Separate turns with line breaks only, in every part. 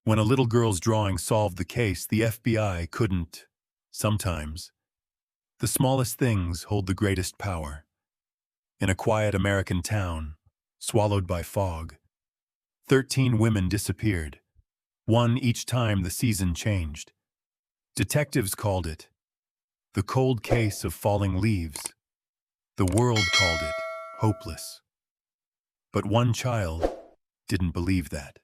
When a little girl's drawing solved the case, the FBI couldn't. Sometimes, the smallest things hold the greatest power. In a quiet American town, swallowed by fog, 13 women disappeared, one each time the season changed. Detectives called it the cold case of falling leaves. The world called it hopeless. But one child didn't believe that.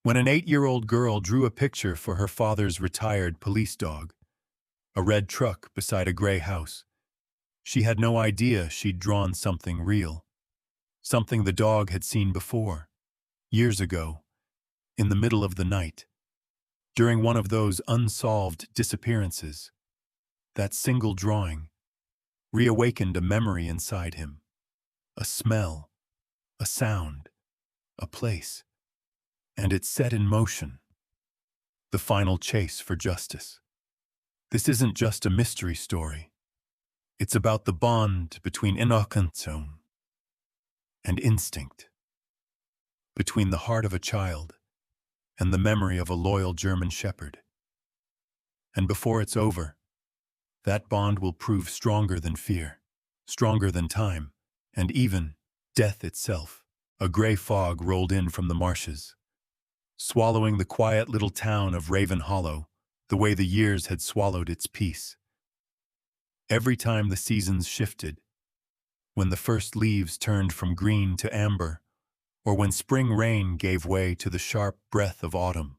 When an 8-year-old girl drew a picture for her father's retired police dog, a red truck beside a gray house, she had no idea she'd drawn something real, something the dog had seen before, years ago, in the middle of the night, during one of those unsolved disappearances. That single drawing reawakened a memory inside him, a smell, a sound, a place, and it set in motion the final chase for justice. This isn't just a mystery story. It's about the bond between innocence and instinct, between the heart of a child and the memory of a loyal German shepherd. And before it's over, that bond will prove stronger than fear, stronger than time, and even death itself. A gray fog rolled in from the marshes, swallowing the quiet little town of Raven Hollow, the way the years had swallowed its peace. Every time the seasons shifted, when the first leaves turned from green to amber, or when spring rain gave way to the sharp breath of autumn,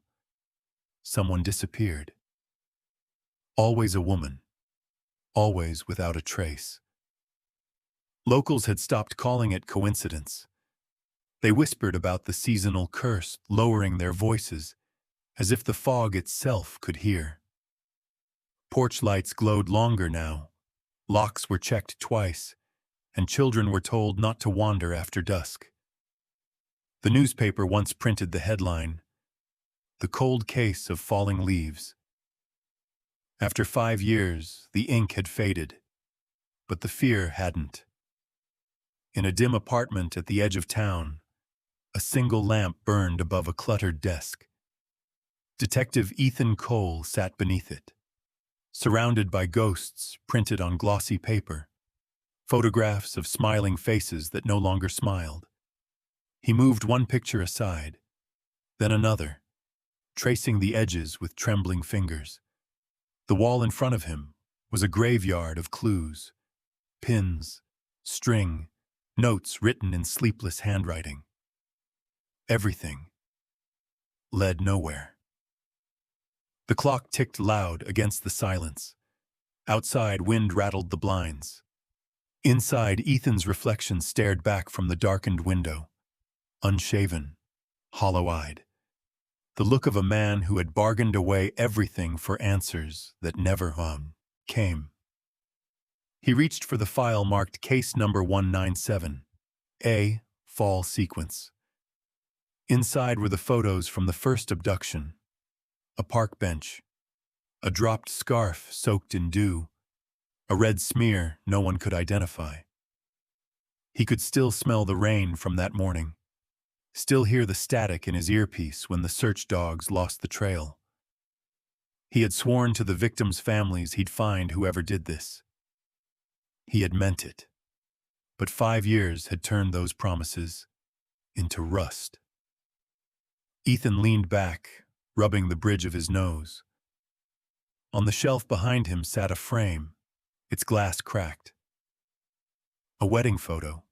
someone disappeared. Always a woman, always without a trace. Locals had stopped calling it coincidence. They whispered about the seasonal curse, lowering their voices, as if the fog itself could hear. Porch lights glowed longer now, locks were checked twice, and children were told not to wander after dusk. The newspaper once printed the headline, "The Cold Case of Falling Leaves." After 5 years, the ink had faded, but the fear hadn't. In a dim apartment at the edge of town, a single lamp burned above a cluttered desk. Detective Ethan Cole sat beneath it, surrounded by ghosts printed on glossy paper, photographs of smiling faces that no longer smiled. He moved one picture aside, then another, tracing the edges with trembling fingers. The wall in front of him was a graveyard of clues, pins, string, notes written in sleepless handwriting. Everything led nowhere. The clock ticked loud against the silence. Outside, wind rattled the blinds. Inside, Ethan's reflection stared back from the darkened window, unshaven, hollow-eyed. The look of a man who had bargained away everything for answers that never came. He reached for the file marked Case Number 197, A, Fall Sequence. Inside were the photos from the first abduction, a park bench, a dropped scarf soaked in dew, a red smear no one could identify. He could still smell the rain from that morning, still hear the static in his earpiece when the search dogs lost the trail. He had sworn to the victims' families he'd find whoever did this. He had meant it. But 5 years had turned those promises into rust. Ethan leaned back, rubbing the bridge of his nose. On the shelf behind him sat a frame, its glass cracked. A wedding photo.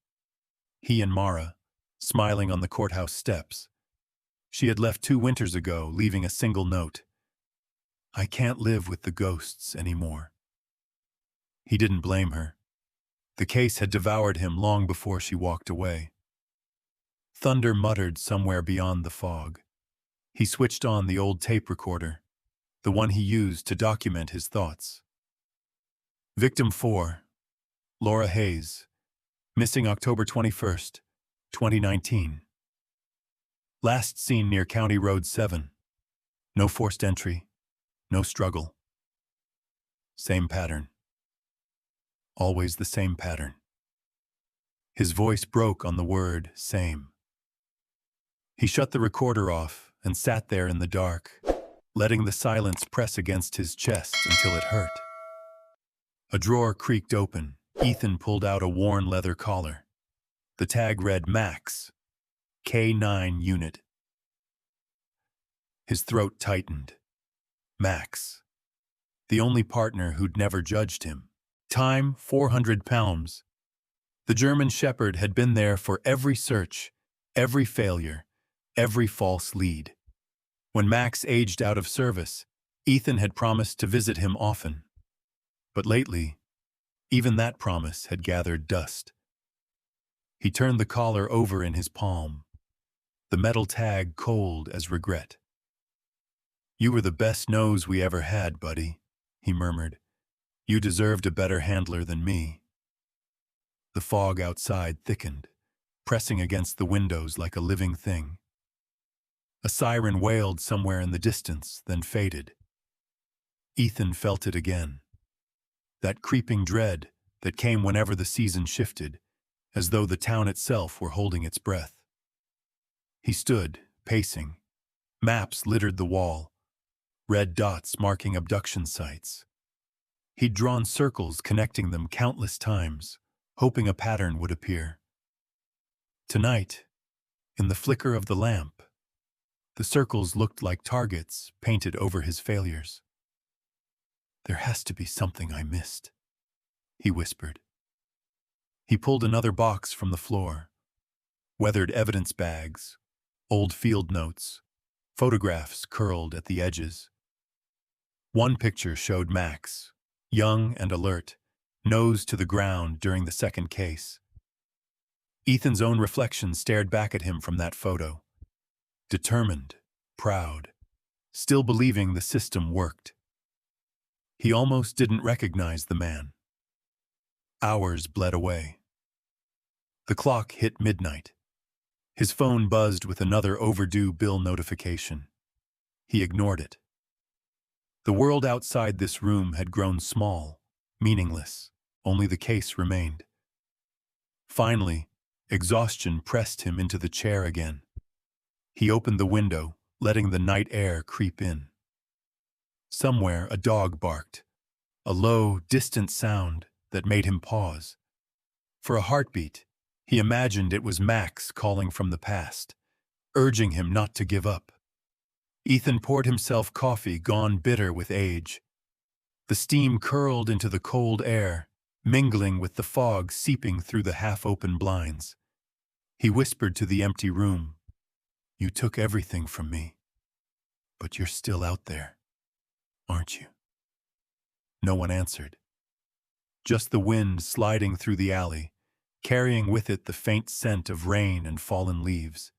He and Mara, smiling on the courthouse steps. She had left 2 winters ago, leaving a single note. "I can't live with the ghosts anymore." He didn't blame her. The case had devoured him long before she walked away. Thunder muttered somewhere beyond the fog. He switched on the old tape recorder, the one he used to document his thoughts. Victim 4, Laura Hayes, missing October 21st, 2019. Last seen near County Road 7. No forced entry, no struggle. Same pattern. Always the same pattern. His voice broke on the word same. He shut the recorder off, and sat there in the dark, letting the silence press against his chest until it hurt. A drawer creaked open. Ethan pulled out a worn leather collar. The tag read Max, K9 unit. His throat tightened. Max. The only partner who'd never judged him. Time, 400 pounds. The German Shepherd had been there for every search, every failure, every false lead. When Max aged out of service, Ethan had promised to visit him often. But lately, even that promise had gathered dust. He turned the collar over in his palm, the metal tag cold as regret. "You were the best nose we ever had, buddy," he murmured. "You deserved a better handler than me." The fog outside thickened, pressing against the windows like a living thing. A siren wailed somewhere in the distance, then faded. Ethan felt it again. That creeping dread that came whenever the season shifted, as though the town itself were holding its breath. He stood, pacing. Maps littered the wall, red dots marking abduction sites. He'd drawn circles connecting them countless times, hoping a pattern would appear. Tonight, in the flicker of the lamp, the circles looked like targets painted over his failures. "There has to be something I missed," he whispered. He pulled another box from the floor. Weathered evidence bags, old field notes, photographs curled at the edges. One picture showed Max, young and alert, nose to the ground during the second case. Ethan's own reflection stared back at him from that photo. Determined, proud, still believing the system worked. He almost didn't recognize the man. Hours bled away. The clock hit midnight. His phone buzzed with another overdue bill notification. He ignored it. The world outside this room had grown small, meaningless. Only the case remained. Finally, exhaustion pressed him into the chair again. He opened the window, letting the night air creep in. Somewhere a dog barked, a low, distant sound that made him pause. For a heartbeat, he imagined it was Max calling from the past, urging him not to give up. Ethan poured himself coffee gone bitter with age. The steam curled into the cold air, mingling with the fog seeping through the half-open blinds. He whispered to the empty room, "You took everything from me, but you're still out there, aren't you?" No one answered. Just the wind sliding through the alley, carrying with it the faint scent of rain and fallen leaves.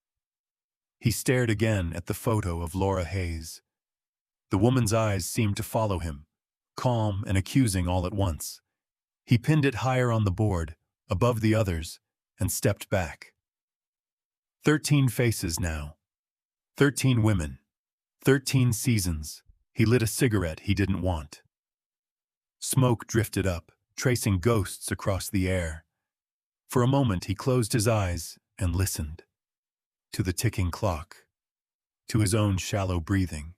He stared again at the photo of Laura Hayes. The woman's eyes seemed to follow him, calm and accusing all at once. He pinned it higher on the board, above the others, and stepped back. 13 faces now. 13 women. 13 seasons. He lit a cigarette he didn't want. Smoke drifted up, tracing ghosts across the air. For a moment he closed his eyes and listened. To the ticking clock. To his own shallow breathing.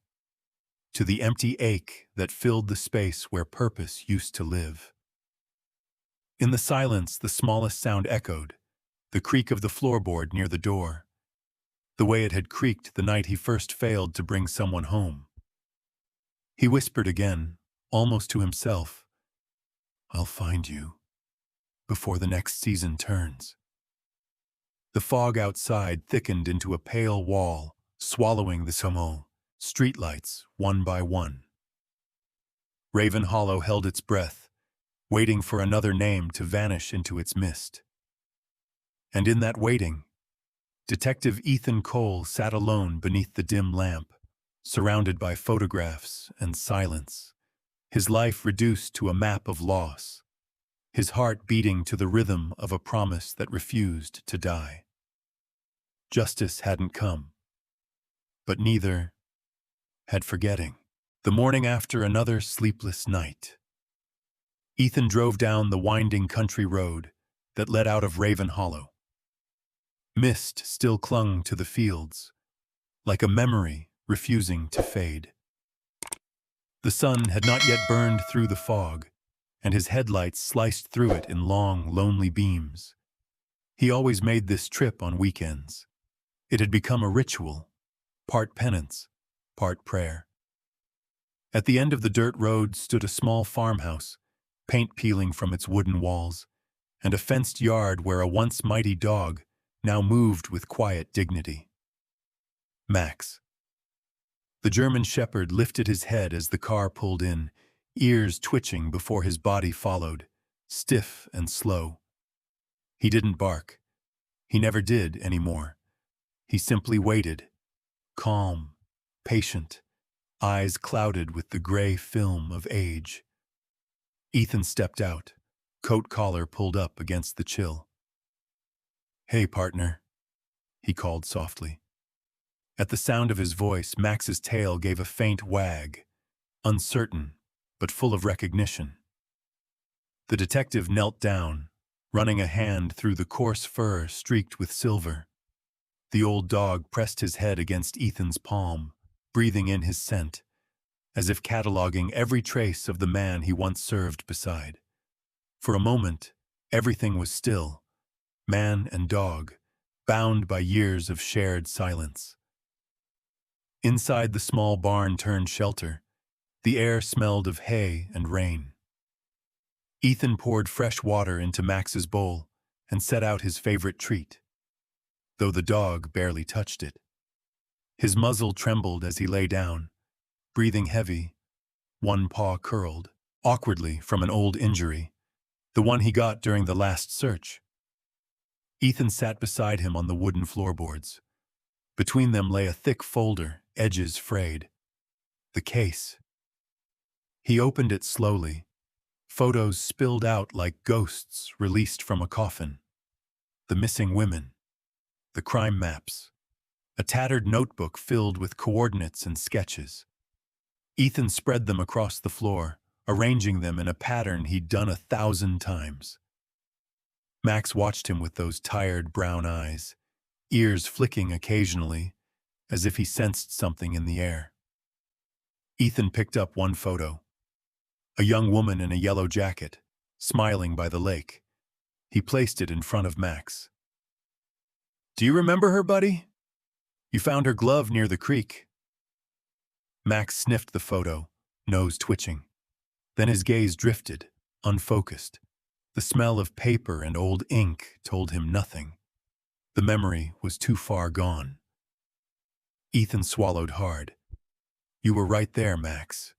To the empty ache that filled the space where purpose used to live. In the silence, the smallest sound echoed, the creak of the floorboard near the door, the way it had creaked the night he first failed to bring someone home. He whispered again, almost to himself, "I'll find you before the next season turns." The fog outside thickened into a pale wall, swallowing the Sommel streetlights one by one. Raven Hollow held its breath, waiting for another name to vanish into its mist. And in that waiting, Detective Ethan Cole sat alone beneath the dim lamp, surrounded by photographs and silence, his life reduced to a map of loss, his heart beating to the rhythm of a promise that refused to die. Justice hadn't come, but neither had forgetting. The morning after another sleepless night, Ethan drove down the winding country road that led out of Raven Hollow. Mist still clung to the fields, like a memory refusing to fade. The sun had not yet burned through the fog, and his headlights sliced through it in long, lonely beams. He always made this trip on weekends. It had become a ritual, part penance, part prayer. At the end of the dirt road stood a small farmhouse, paint peeling from its wooden walls, and a fenced yard where a once mighty dog now moved with quiet dignity. Max. The German shepherd lifted his head as the car pulled in, ears twitching before his body followed, stiff and slow. He didn't bark. He never did anymore. He simply waited, calm, patient, eyes clouded with the gray film of age. Ethan stepped out, coat collar pulled up against the chill. "Hey, partner," he called softly. At the sound of his voice, Max's tail gave a faint wag, uncertain, but full of recognition. The detective knelt down, running a hand through the coarse fur streaked with silver. The old dog pressed his head against Ethan's palm, breathing in his scent, as if cataloging every trace of the man he once served beside. For a moment, everything was still, man and dog, bound by years of shared silence. Inside the small barn-turned-shelter, the air smelled of hay and rain. Ethan poured fresh water into Max's bowl and set out his favorite treat, though the dog barely touched it. His muzzle trembled as he lay down, breathing heavy, one paw curled, awkwardly from an old injury, the one he got during the last search. Ethan sat beside him on the wooden floorboards. Between them lay a thick folder, edges frayed. The case. He opened it slowly. Photos spilled out like ghosts released from a coffin. The missing women. The crime maps. A tattered notebook filled with coordinates and sketches. Ethan spread them across the floor, arranging them in a pattern he'd done 1,000 times. Max watched him with those tired brown eyes, ears flicking occasionally, as if he sensed something in the air. Ethan picked up one photo. A young woman in a yellow jacket, smiling by the lake. He placed it in front of Max. "Do you remember her, buddy? You found her glove near the creek." Max sniffed the photo, nose twitching. Then his gaze drifted, unfocused. The smell of paper and old ink told him nothing. The memory was too far gone. Ethan swallowed hard. "You were right there, Max.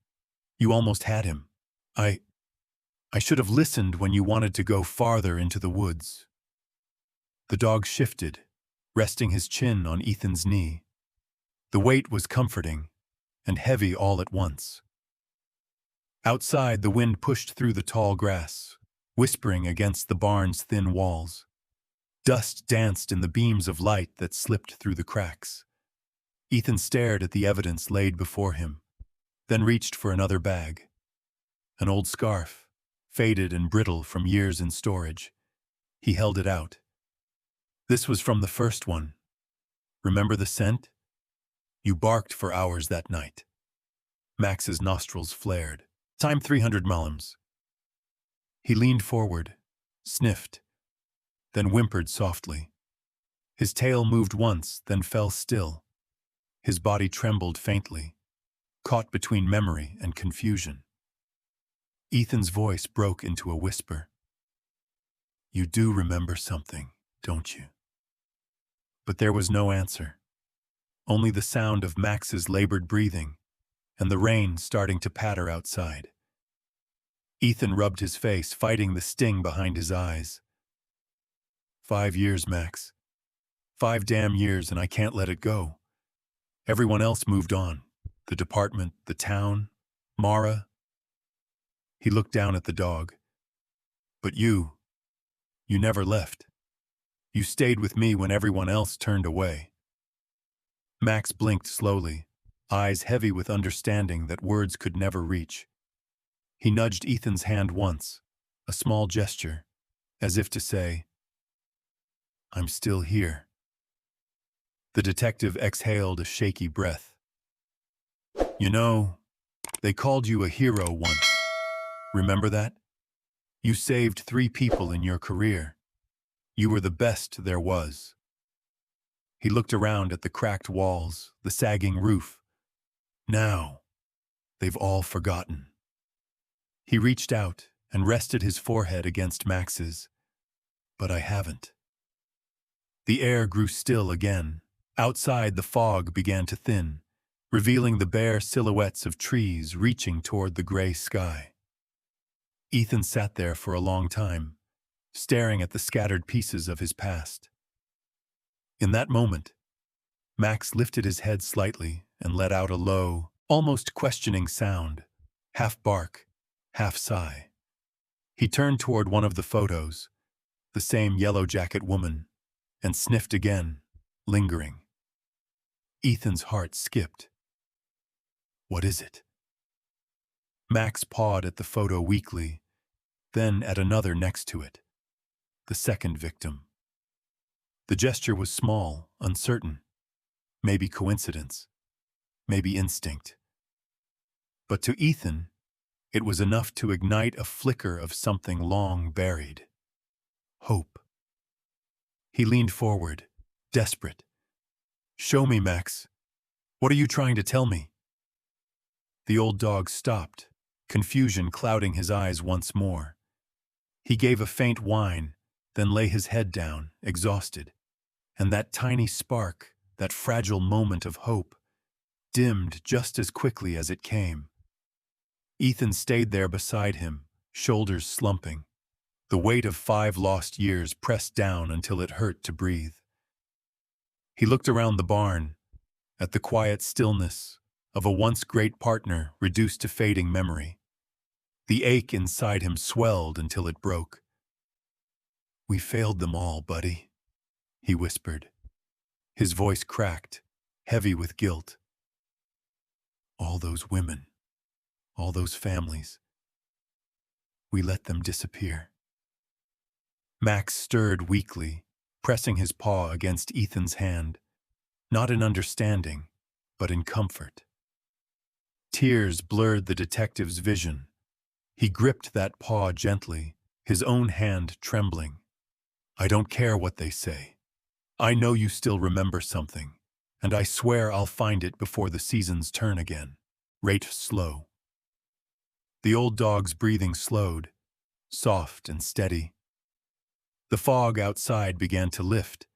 You almost had him. I should have listened when you wanted to go farther into the woods." The dog shifted, resting his chin on Ethan's knee. The weight was comforting, and heavy all at once. Outside, the wind pushed through the tall grass, whispering against the barn's thin walls. Dust danced in the beams of light that slipped through the cracks. Ethan stared at the evidence laid before him, then reached for another bag. An old scarf, faded and brittle from years in storage. He held it out. "This was from the first one. Remember the scent? You barked for hours that night." Max's nostrils flared. "Time 300 malms." He leaned forward, sniffed, then whimpered softly. His tail moved once, then fell still. His body trembled faintly, caught between memory and confusion. Ethan's voice broke into a whisper. "You do remember something, don't you?" But there was no answer. Only the sound of Max's labored breathing and the rain starting to patter outside. Ethan rubbed his face, fighting the sting behind his eyes. 5 years, Max. 5 damn years, and I can't let it go. Everyone else moved on. The department, the town, Mara. He looked down at the dog. But you never left. You stayed with me when everyone else turned away. Max blinked slowly, eyes heavy with understanding that words could never reach. He nudged Ethan's hand once, a small gesture, as if to say, "I'm still here." The detective exhaled a shaky breath. You know, they called you a hero once. Remember that? You saved 3 people in your career. You were the best there was. He looked around at the cracked walls, the sagging roof. Now, they've all forgotten. He reached out and rested his forehead against Max's. But I haven't. The air grew still again. Outside, the fog began to thin, revealing the bare silhouettes of trees reaching toward the gray sky. Ethan sat there for a long time, staring at the scattered pieces of his past. In that moment, Max lifted his head slightly and let out a low, almost questioning sound, half bark, half sigh. He turned toward one of the photos, the same yellow jacket woman, and sniffed again, lingering. Ethan's heart skipped. What is it? Max pawed at the photo weakly, then at another next to it, the second victim. The gesture was small, uncertain. Maybe coincidence, maybe instinct. But to Ethan, it was enough to ignite a flicker of something long buried. Hope. He leaned forward, desperate. Show me, Max. What are you trying to tell me? The old dog stopped, confusion clouding his eyes once more. He gave a faint whine, then lay his head down, exhausted. And that tiny spark, that fragile moment of hope, dimmed just as quickly as it came. Ethan stayed there beside him, shoulders slumping, the weight of 5 lost years pressed down until it hurt to breathe. He looked around the barn, at the quiet stillness of a once great partner reduced to fading memory. The ache inside him swelled until it broke. We failed them all, buddy, he whispered. His voice cracked, heavy with guilt. All those women, all those families. We let them disappear. Max stirred weakly, pressing his paw against Ethan's hand, not in understanding, but in comfort. Tears blurred the detective's vision. He gripped that paw gently, his own hand trembling. I don't care what they say. I know you still remember something, and I swear I'll find it before the seasons turn again. Rate slow. The old dog's breathing slowed, soft and steady. The fog outside began to lift,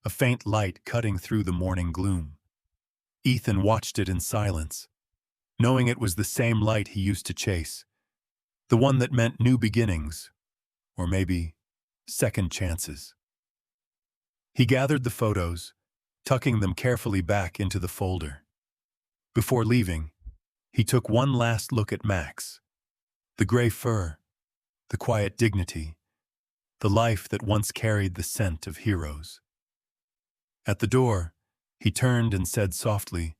a faint light cutting through the morning gloom. Ethan watched it in silence, knowing it was the same light he used to chase, the one that meant new beginnings, or maybe second chances. He gathered the photos, tucking them carefully back into the folder. Before leaving, he took one last look at Max. The gray fur, the quiet dignity, the life that once carried the scent of heroes. At the door, he turned and said softly,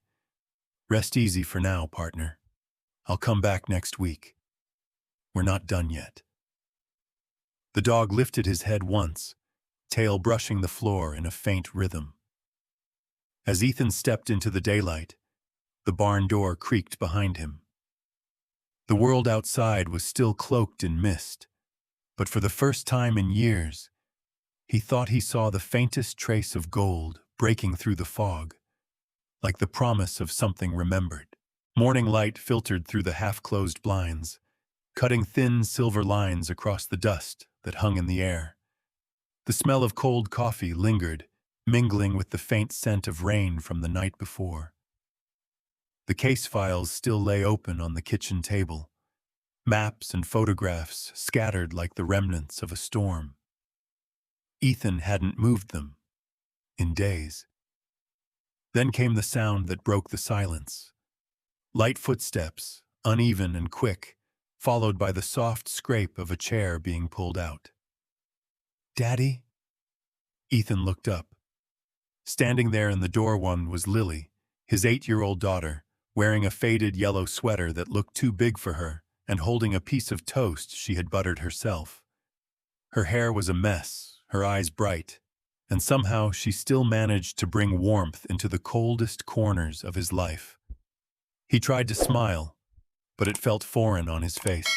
Rest easy for now, partner. I'll come back next week. We're not done yet. The dog lifted his head once, tail brushing the floor in a faint rhythm. As Ethan stepped into the daylight, the barn door creaked behind him. The world outside was still cloaked in mist, but for the first time in years, he thought he saw the faintest trace of gold breaking through the fog, like the promise of something remembered. Morning light filtered through the half-closed blinds, cutting thin silver lines across the dust that hung in the air. The smell of cold coffee lingered, mingling with the faint scent of rain from the night before. The case files still lay open on the kitchen table, maps and photographs scattered like the remnants of a storm. Ethan hadn't moved them in days. Then came the sound that broke the silence. Light footsteps, uneven and quick, followed by the soft scrape of a chair being pulled out. Daddy? Ethan looked up. Standing there in the doorway was Lily, his 8-year-old daughter, wearing a faded yellow sweater that looked too big for her and holding a piece of toast she had buttered herself. Her hair was a mess, her eyes bright, and somehow she still managed to bring warmth into the coldest corners of his life. He tried to smile, but it felt foreign on his face.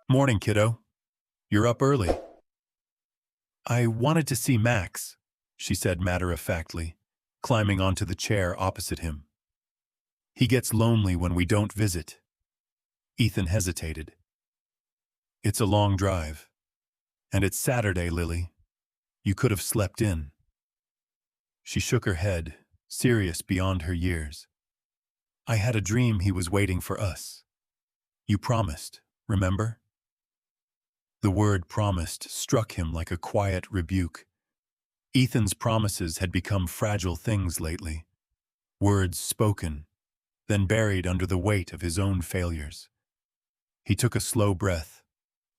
"Morning, kiddo. You're up early." "I wanted to see Max," she said matter-of-factly, climbing onto the chair opposite him. "He gets lonely when we don't visit." Ethan hesitated. "It's a long drive. And it's Saturday, Lily. You could have slept in." She shook her head, serious beyond her years. "I had a dream he was waiting for us. You promised, remember?" The word promised struck him like a quiet rebuke. Ethan's promises had become fragile things lately. Words spoken, then buried under the weight of his own failures. He took a slow breath,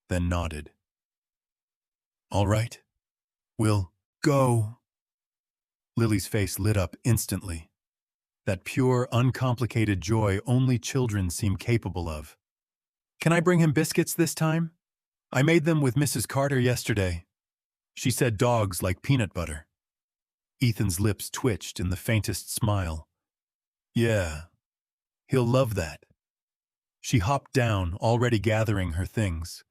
then nodded. "All right. We'll go." Lily's face lit up instantly. That pure, uncomplicated joy only children seem capable of. "Can I bring him biscuits this time? I made them with Mrs. Carter yesterday. She said dogs like peanut butter." Ethan's lips twitched in the faintest smile. "Yeah, he'll love that." She hopped down, already gathering her things.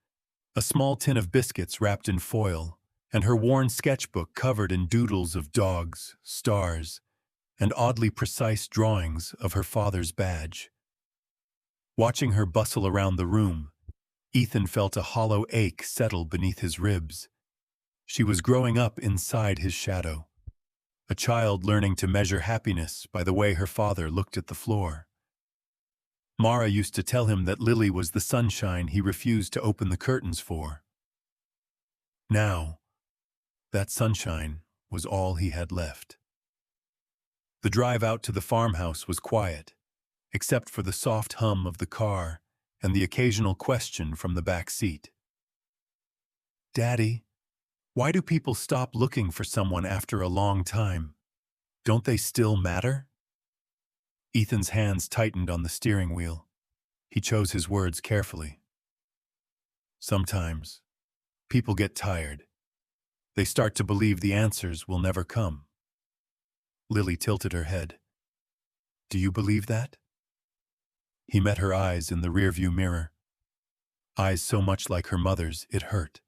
A small tin of biscuits wrapped in foil, and her worn sketchbook covered in doodles of dogs, stars, and oddly precise drawings of her father's badge. Watching her bustle around the room, Ethan felt a hollow ache settle beneath his ribs. She was growing up inside his shadow, a child learning to measure happiness by the way her father looked at the floor. Mara used to tell him that Lily was the sunshine he refused to open the curtains for. Now, that sunshine was all he had left. The drive out to the farmhouse was quiet, except for the soft hum of the car and the occasional question from the back seat. "Daddy, why do people stop looking for someone after a long time? Don't they still matter?" Ethan's hands tightened on the steering wheel. He chose his words carefully. "Sometimes, people get tired. They start to believe the answers will never come." Lily tilted her head. "Do you believe that?" He met her eyes in the rearview mirror. Eyes so much like her mother's, it hurt.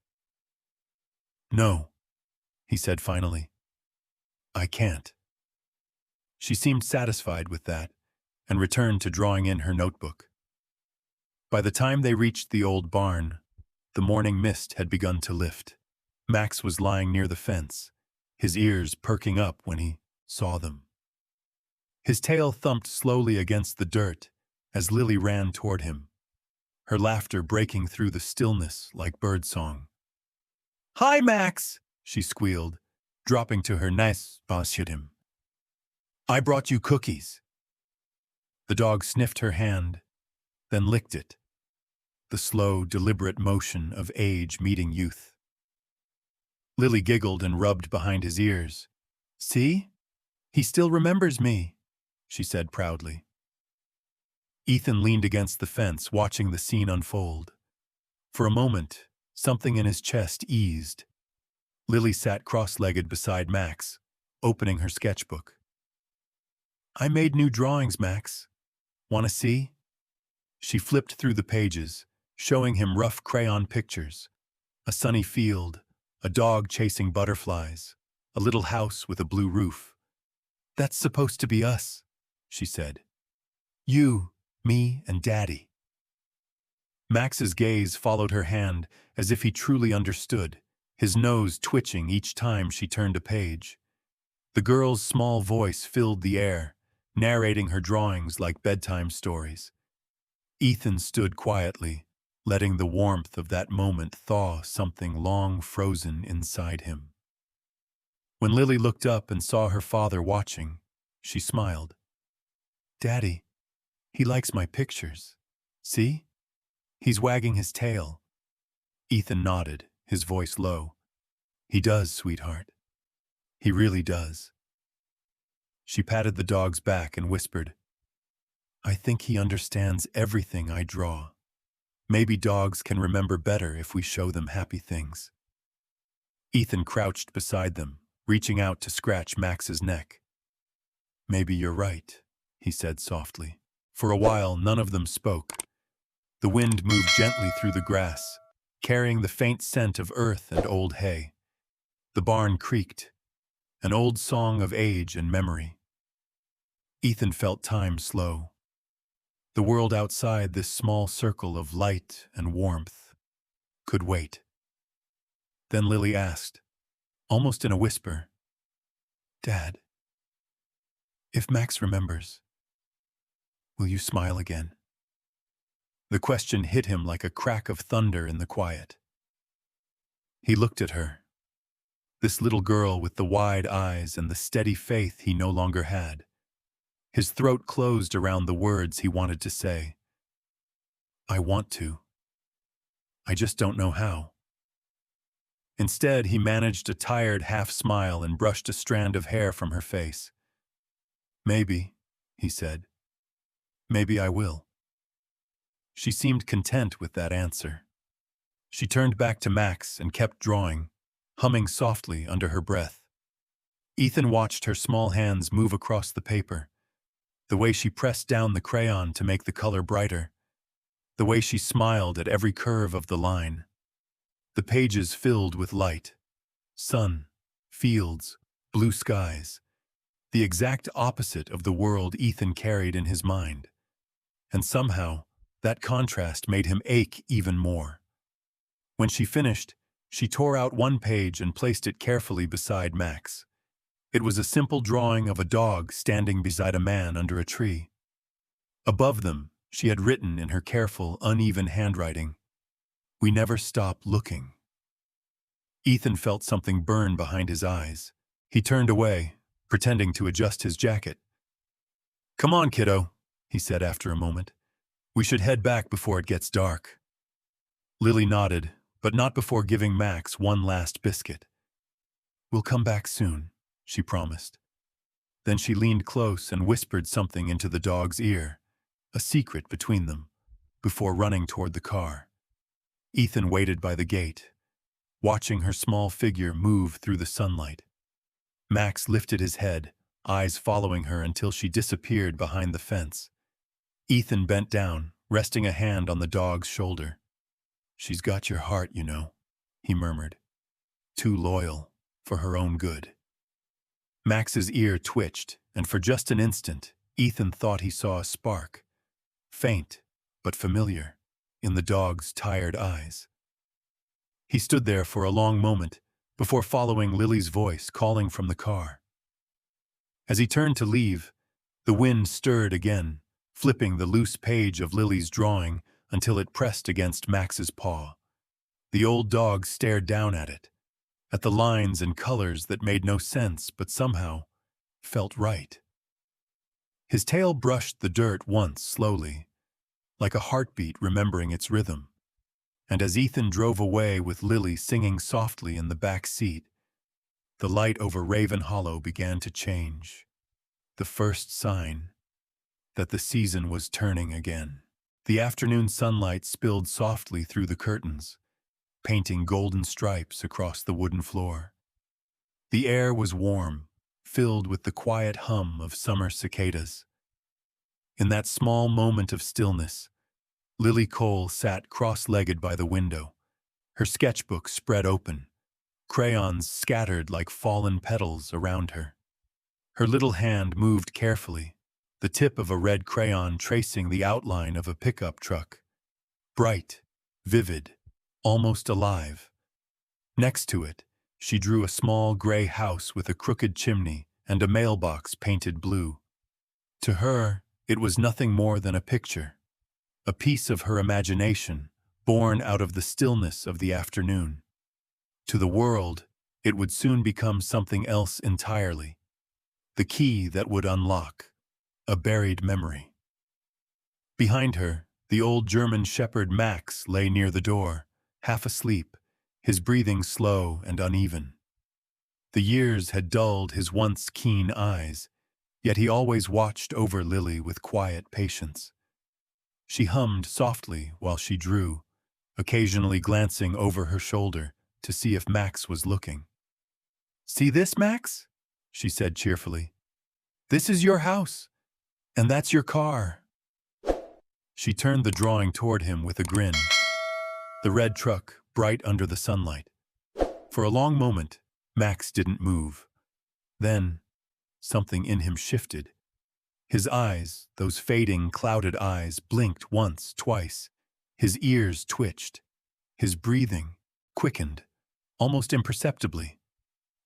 "No," he said finally. "I can't." She seemed satisfied with that, and returned to drawing in her notebook. By the time they reached the old barn, the morning mist had begun to lift. Max was lying near the fence, his ears perking up when he saw them. His tail thumped slowly against the dirt as Lily ran toward him, her laughter breaking through the stillness like birdsong. "Hi, Max," she squealed, dropping to her knees beside him. "I brought you cookies." The dog sniffed her hand, then licked it, the slow, deliberate motion of age meeting youth. Lily giggled and rubbed behind his ears. "See? He still remembers me," she said proudly. Ethan leaned against the fence, watching the scene unfold. For a moment, something in his chest eased. Lily sat cross-legged beside Max, opening her sketchbook. "I made new drawings, Max. Want to see?" She flipped through the pages, showing him rough crayon pictures. A sunny field, a dog chasing butterflies, a little house with a blue roof. "That's supposed to be us," she said. "You, me, and Daddy." Max's gaze followed her hand as if he truly understood, his nose twitching each time she turned a page. The girl's small voice filled the air, narrating her drawings like bedtime stories. Ethan stood quietly, letting the warmth of that moment thaw something long frozen inside him. When Lily looked up and saw her father watching, she smiled. "Daddy, he likes my pictures. See? He's wagging his tail." Ethan nodded, his voice low. "He does, sweetheart. He really does." She patted the dog's back and whispered, "I think he understands everything I draw. Maybe dogs can remember better if we show them happy things." Ethan crouched beside them, reaching out to scratch Max's neck. "Maybe you're right," he said softly. For a while, none of them spoke. The wind moved gently through the grass, carrying the faint scent of earth and old hay. The barn creaked, an old song of age and memory. Ethan felt time slow. The world outside this small circle of light and warmth could wait. Then Lily asked, almost in a whisper, "Dad, if Max remembers, will you smile again?" The question hit him like a crack of thunder in the quiet. He looked at her, this little girl with the wide eyes and the steady faith he no longer had. His throat closed around the words he wanted to say. "I want to. I just don't know how." Instead, he managed a tired half-smile and brushed a strand of hair from her face. "Maybe," he said. "Maybe I will." She seemed content with that answer. She turned back to Max and kept drawing, humming softly under her breath. Ethan watched her small hands move across the paper, the way she pressed down the crayon to make the color brighter, the way she smiled at every curve of the line. The pages filled with light, sun, fields, blue skies, the exact opposite of the world Ethan carried in his mind. And somehow, that contrast made him ache even more. When she finished, she tore out one page and placed it carefully beside Max. It was a simple drawing of a dog standing beside a man under a tree. Above them, she had written in her careful, uneven handwriting, "We never stop looking." Ethan felt something burn behind his eyes. He turned away, pretending to adjust his jacket. "Come on, kiddo," he said after a moment. "We should head back before it gets dark." Lily nodded, but not before giving Max one last biscuit. "We'll come back soon," she promised. Then she leaned close and whispered something into the dog's ear, a secret between them, before running toward the car. Ethan waited by the gate, watching her small figure move through the sunlight. Max lifted his head, eyes following her until she disappeared behind the fence. Ethan bent down, resting a hand on the dog's shoulder. "She's got your heart, you know," he murmured. "Too loyal for her own good." Max's ear twitched, and for just an instant, Ethan thought he saw a spark, faint but familiar, in the dog's tired eyes. He stood there for a long moment before following Lily's voice calling from the car. As he turned to leave, the wind stirred again, flipping the loose page of Lily's drawing until it pressed against Max's paw. The old dog stared down at it, at the lines and colors that made no sense but somehow felt right. His tail brushed the dirt once slowly, like a heartbeat remembering its rhythm. And as Ethan drove away with Lily singing softly in the back seat, the light over Raven Hollow began to change. The first sign that the season was turning again. The afternoon sunlight spilled softly through the curtains, painting golden stripes across the wooden floor. The air was warm, filled with the quiet hum of summer cicadas. In that small moment of stillness, Lily Cole sat cross-legged by the window, her sketchbook spread open, crayons scattered like fallen petals around her. Her little hand moved carefully, the tip of a red crayon tracing the outline of a pickup truck. Bright, vivid, almost alive. Next to it, she drew a small gray house with a crooked chimney and a mailbox painted blue. To her, it was nothing more than a picture, a piece of her imagination, born out of the stillness of the afternoon. To the world, it would soon become something else entirely, the key that would unlock a buried memory. Behind her, the old German shepherd Max lay near the door, half asleep, his breathing slow and uneven. The years had dulled his once keen eyes, yet he always watched over Lily with quiet patience. She hummed softly while she drew, occasionally glancing over her shoulder to see if Max was looking. "See this, Max?" she said cheerfully. "This is your house, and that's your car." She turned the drawing toward him with a grin, the red truck bright under the sunlight. For a long moment, Max didn't move. Then, something in him shifted. His eyes, those fading, clouded eyes, blinked once, twice. His ears twitched. His breathing quickened, almost imperceptibly.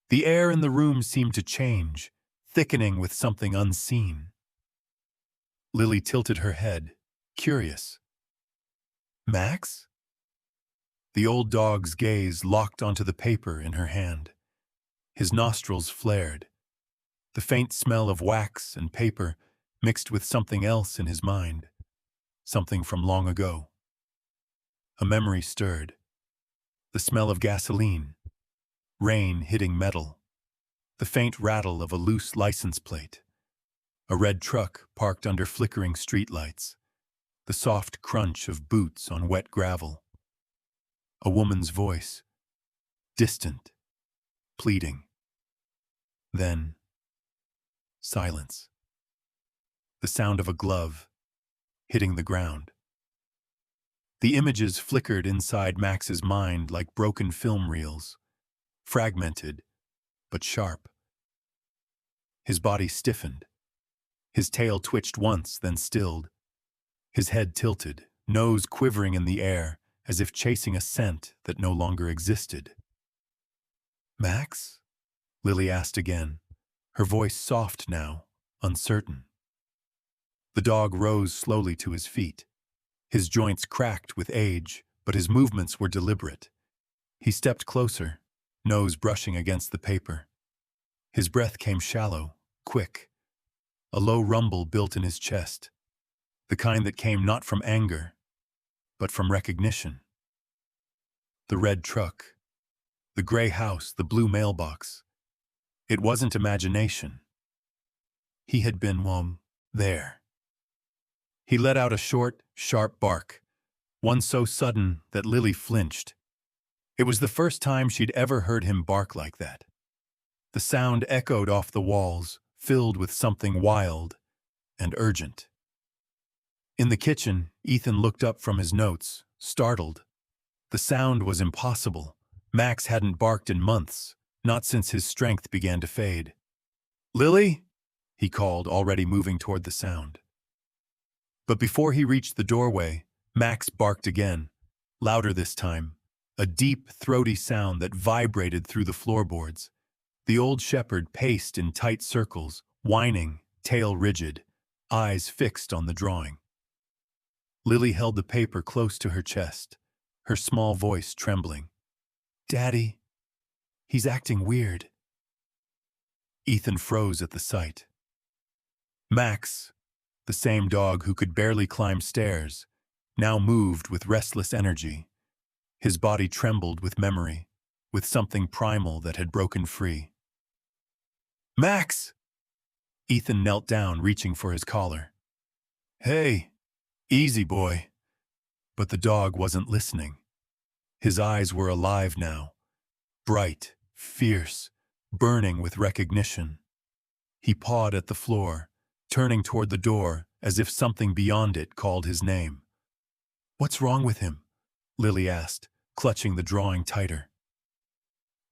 The air in the room seemed to change, thickening with something unseen. Lily tilted her head, curious. "Max?" The old dog's gaze locked onto the paper in her hand. His nostrils flared. The faint smell of wax and paper mixed with something else in his mind, something from long ago. A memory stirred. The smell of gasoline, rain hitting metal, the faint rattle of a loose license plate, a red truck parked under flickering streetlights, the soft crunch of boots on wet gravel. A woman's voice, distant, pleading. Then, silence. The sound of a glove hitting the ground. The images flickered inside Max's mind like broken film reels, fragmented but sharp. His body stiffened. His tail twitched once, then stilled. His head tilted, nose quivering in the air, as if chasing a scent that no longer existed. "Max?" Lily asked again, her voice soft now, uncertain. The dog rose slowly to his feet. His joints cracked with age, but his movements were deliberate. He stepped closer, nose brushing against the paper. His breath came shallow, quick. A low rumble built in his chest, the kind that came not from anger, but from recognition. The red truck, the gray house, the blue mailbox. It wasn't imagination. He had been, there. He let out a short, sharp bark, one so sudden that Lily flinched. It was the first time she'd ever heard him bark like that. The sound echoed off the walls, filled with something wild and urgent. In the kitchen, Ethan looked up from his notes, startled. The sound was impossible. Max hadn't barked in months, not since his strength began to fade. "Lily?" he called, already moving toward the sound. But before he reached the doorway, Max barked again, louder this time, a deep, throaty sound that vibrated through the floorboards. The old shepherd paced in tight circles, whining, tail rigid, eyes fixed on the drawing. Lily held the paper close to her chest, her small voice trembling. "Daddy, he's acting weird." Ethan froze at the sight. Max, the same dog who could barely climb stairs, now moved with restless energy. His body trembled with memory, with something primal that had broken free. "Max!" Ethan knelt down, reaching for his collar. "Hey, easy, boy." But the dog wasn't listening. His eyes were alive now, bright, fierce, burning with recognition. He pawed at the floor, turning toward the door as if something beyond it called his name. "What's wrong with him?" Lily asked, clutching the drawing tighter.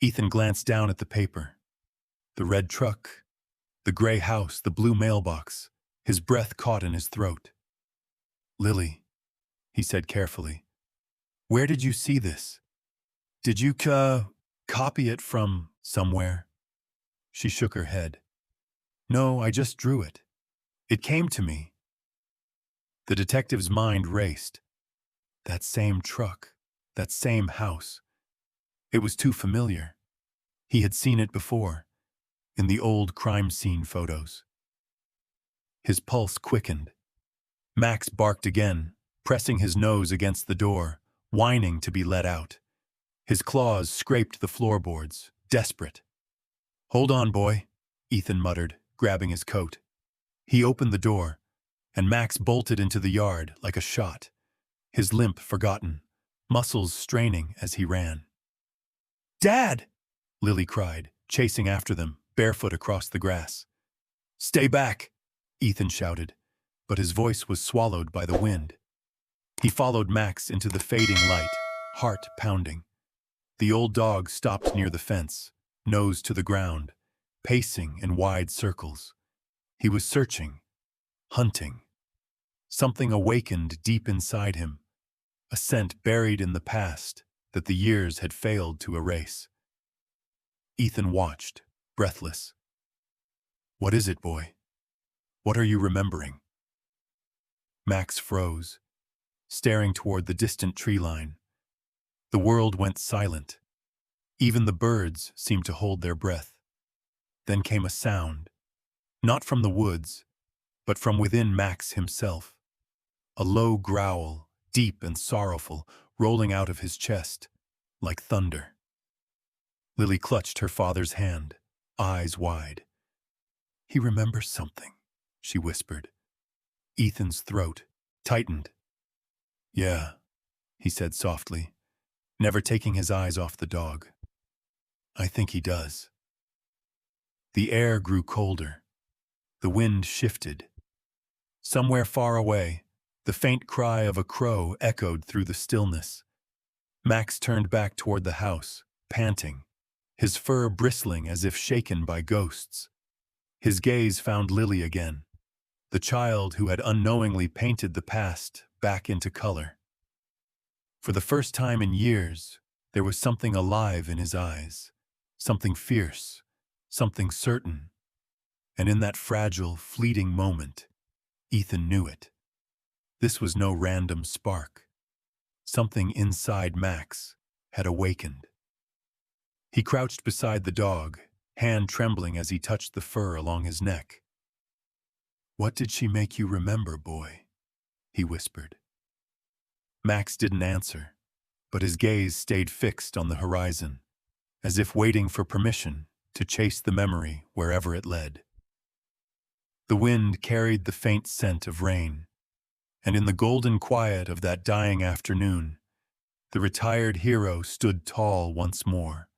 Ethan glanced down at the paper. The red truck, the gray house, the blue mailbox. His breath caught in his throat. "Lily," he said carefully, "where did you see this? Did you copy it from somewhere?" She shook her head. "No, I just drew it. It came to me." The detective's mind raced. That same truck, that same house. It was too familiar. He had seen it before, in the old crime scene photos. His pulse quickened. Max barked again, pressing his nose against the door, whining to be let out. His claws scraped the floorboards, desperate. "Hold on, boy," Ethan muttered, grabbing his coat. He opened the door, and Max bolted into the yard like a shot, his limp forgotten, muscles straining as he ran. Dad! Lily cried, chasing after them, barefoot across the grass. Stay back! Ethan shouted, but his voice was swallowed by the wind. He followed Max into the fading light, heart pounding. The old dog stopped near the fence, nose to the ground, pacing in wide circles. He was searching, hunting. Something awakened deep inside him, a scent buried in the past that the years had failed to erase. Ethan watched, breathless. What is it, boy? What are you remembering? Max froze, staring toward the distant tree line. The world went silent. Even the birds seemed to hold their breath. Then came a sound, not from the woods, but from within Max himself. A low growl, deep and sorrowful, rolling out of his chest, like thunder. Lily clutched her father's hand, eyes wide. He remembers something, she whispered. Ethan's throat tightened. Yeah, he said softly, never taking his eyes off the dog. I think he does. The air grew colder. The wind shifted. Somewhere far away, the faint cry of a crow echoed through the stillness. Max turned back toward the house, panting, his fur bristling as if shaken by ghosts. His gaze found Lily again, the child who had unknowingly painted the past back into color. For the first time in years, there was something alive in his eyes, something fierce, something certain. And in that fragile, fleeting moment, Ethan knew it. This was no random spark. Something inside Max had awakened. He crouched beside the dog, hand trembling as he touched the fur along his neck. What did she make you remember, boy? He whispered. Max didn't answer, but his gaze stayed fixed on the horizon, as if waiting for permission to chase the memory wherever it led. The wind carried the faint scent of rain, and in the golden quiet of that dying afternoon, the retired hero stood tall once more,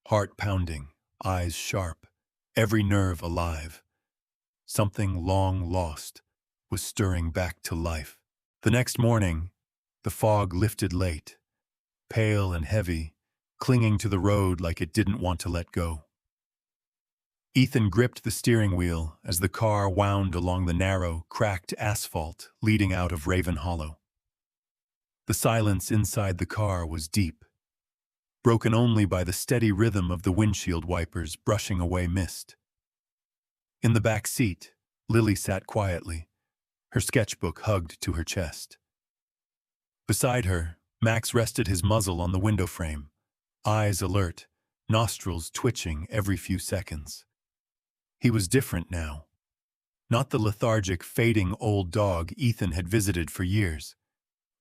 heart pounding, eyes sharp, every nerve alive. Something long lost was stirring back to life. The next morning, the fog lifted late, pale and heavy, clinging to the road like it didn't want to let go. Ethan gripped the steering wheel as the car wound along the narrow, cracked asphalt leading out of Raven Hollow. The silence inside the car was deep, broken only by the steady rhythm of the windshield wipers brushing away mist. In the back seat, Lily sat quietly, her sketchbook hugged to her chest. Beside her, Max rested his muzzle on the window frame, eyes alert, nostrils twitching every few seconds. He was different now. Not the lethargic, fading old dog Ethan had visited for years.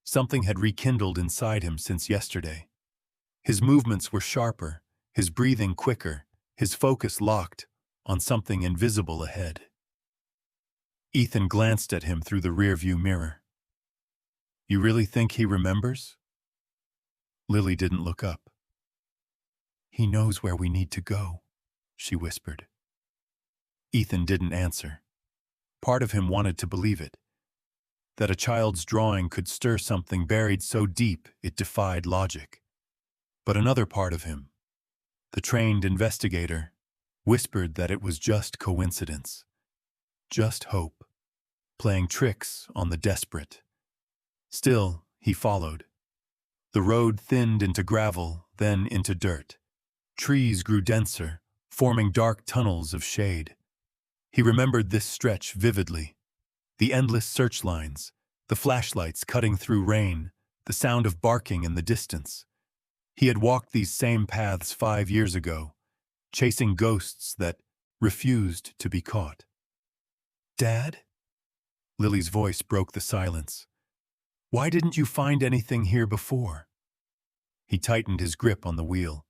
Something had rekindled inside him since yesterday. His movements were sharper, his breathing quicker, his focus locked on something invisible ahead. Ethan glanced at him through the rearview mirror. You really think he remembers? Lily didn't look up. He knows where we need to go, she whispered. Ethan didn't answer. Part of him wanted to believe it, that a child's drawing could stir something buried so deep it defied logic. But another part of him, the trained investigator, whispered that it was just coincidence, just hope, playing tricks on the desperate. Still, he followed. The road thinned into gravel, then into dirt. Trees grew denser, forming dark tunnels of shade. He remembered this stretch vividly. The endless search lines, the flashlights cutting through rain, the sound of barking in the distance. He had walked these same paths 5 years ago, chasing ghosts that refused to be caught. Dad? Lily's voice broke the silence. Why didn't you find anything here before? He tightened his grip on the wheel.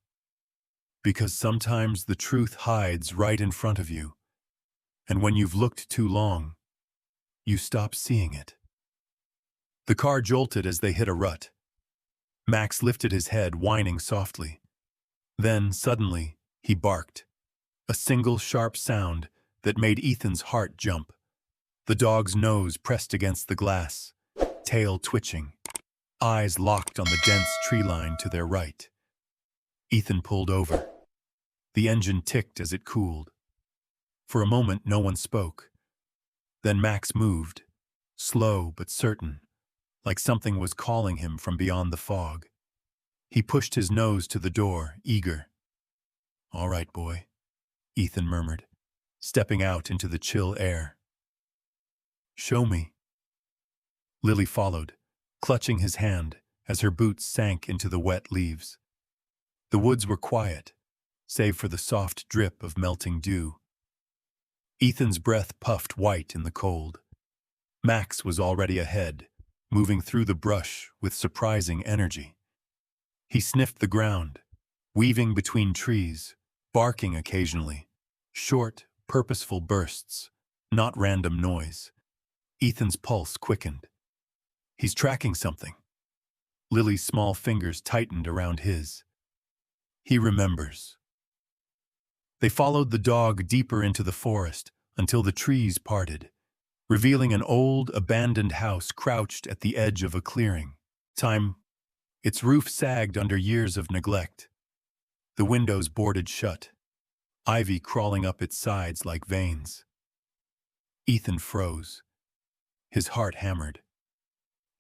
Because sometimes the truth hides right in front of you, and when you've looked too long, you stop seeing it. The car jolted as they hit a rut. Max lifted his head, whining softly. Then, suddenly, he barked. A single sharp sound that made Ethan's heart jump. The dog's nose pressed against the glass, tail twitching, eyes locked on the dense tree line to their right. Ethan pulled over. The engine ticked as it cooled. For a moment, no one spoke. Then Max moved, slow but certain, like something was calling him from beyond the fog. He pushed his nose to the door, eager. "All right, boy," Ethan murmured, stepping out into the chill air. "Show me." Lily followed, clutching his hand as her boots sank into the wet leaves. The woods were quiet, save for the soft drip of melting dew. Ethan's breath puffed white in the cold. Max was already ahead, moving through the brush with surprising energy. He sniffed the ground, weaving between trees, barking occasionally. Short, purposeful bursts, not random noise. Ethan's pulse quickened. He's tracking something. Lily's small fingers tightened around his. He remembers. They followed the dog deeper into the forest until the trees parted, revealing an old, abandoned house crouched at the edge of a clearing. Its roof sagged under years of neglect. The windows boarded shut, ivy crawling up its sides like veins. Ethan froze. His heart hammered.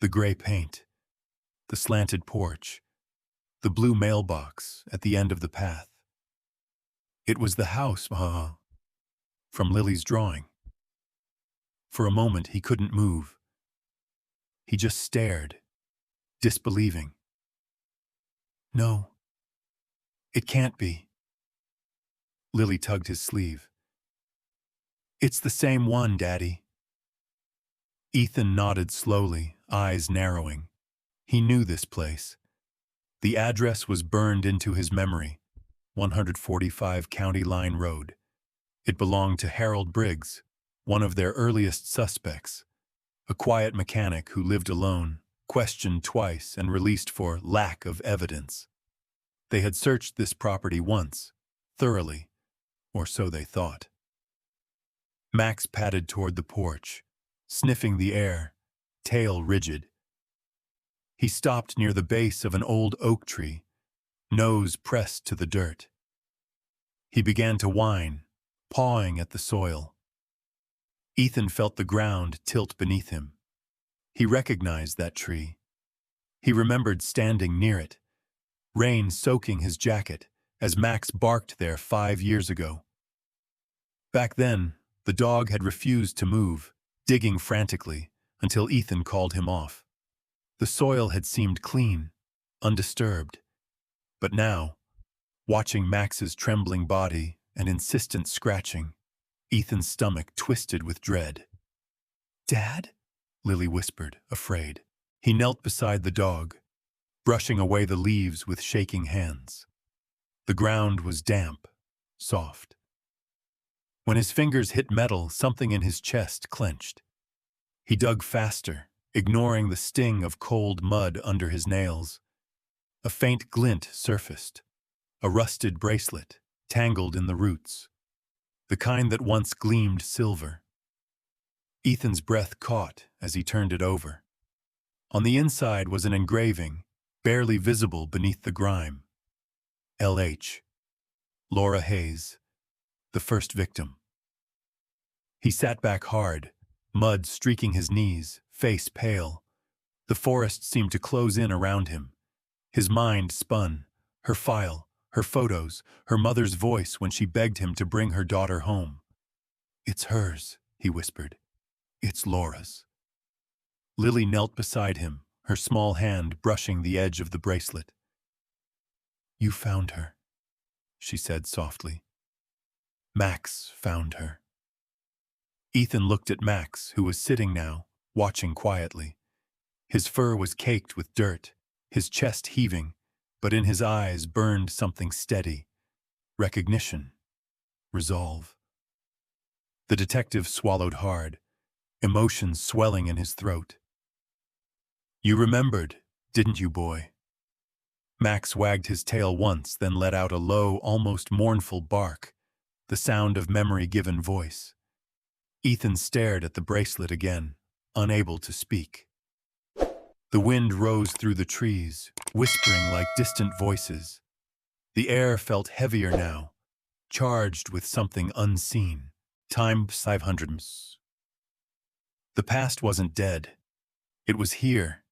The gray paint, the slanted porch, the blue mailbox at the end of the path. It was the house, from Lily's drawing. For a moment, he couldn't move. He just stared, disbelieving. "No, it can't be." Lily tugged his sleeve. "It's the same one, Daddy." Ethan nodded slowly, eyes narrowing. He knew this place. The address was burned into his memory, 145 County Line Road. It belonged to Harold Briggs, one of their earliest suspects, a quiet mechanic who lived alone, questioned twice and released for lack of evidence. They had searched this property once, thoroughly, or so they thought. Max padded toward the porch, sniffing the air, tail rigid. He stopped near the base of an old oak tree, nose pressed to the dirt. He began to whine, pawing at the soil. Ethan felt the ground tilt beneath him. He recognized that tree. He remembered standing near it, rain soaking his jacket as Max barked there 5 years ago. Back then, the dog had refused to move, digging frantically until Ethan called him off. The soil had seemed clean, undisturbed. But now, watching Max's trembling body and insistent scratching, Ethan's stomach twisted with dread. "Dad?" Lily whispered, afraid. He knelt beside the dog, brushing away the leaves with shaking hands. The ground was damp, soft. When his fingers hit metal, something in his chest clenched. He dug faster, ignoring the sting of cold mud under his nails. A faint glint surfaced, a rusted bracelet, tangled in the roots, the kind that once gleamed silver. Ethan's breath caught as he turned it over. On the inside was an engraving, barely visible beneath the grime. L.H. Laura Hayes, the first victim. He sat back hard, mud streaking his knees, face pale. The forest seemed to close in around him. His mind spun, her file, her photos, her mother's voice when she begged him to bring her daughter home. "It's hers," he whispered. "It's Laura's." Lily knelt beside him, her small hand brushing the edge of the bracelet. "You found her," she said softly. "Max found her." Ethan looked at Max, who was sitting now, watching quietly. His fur was caked with dirt, his chest heaving, but in his eyes burned something steady. Recognition. Resolve. The detective swallowed hard, emotions swelling in his throat. "You remembered, didn't you, boy?" Max wagged his tail once, then let out a low, almost mournful bark, the sound of memory-given voice. Ethan stared at the bracelet again, unable to speak. The wind rose through the trees, whispering like distant voices. The air felt heavier now, charged with something unseen. Time 500. The past wasn't dead. It was here,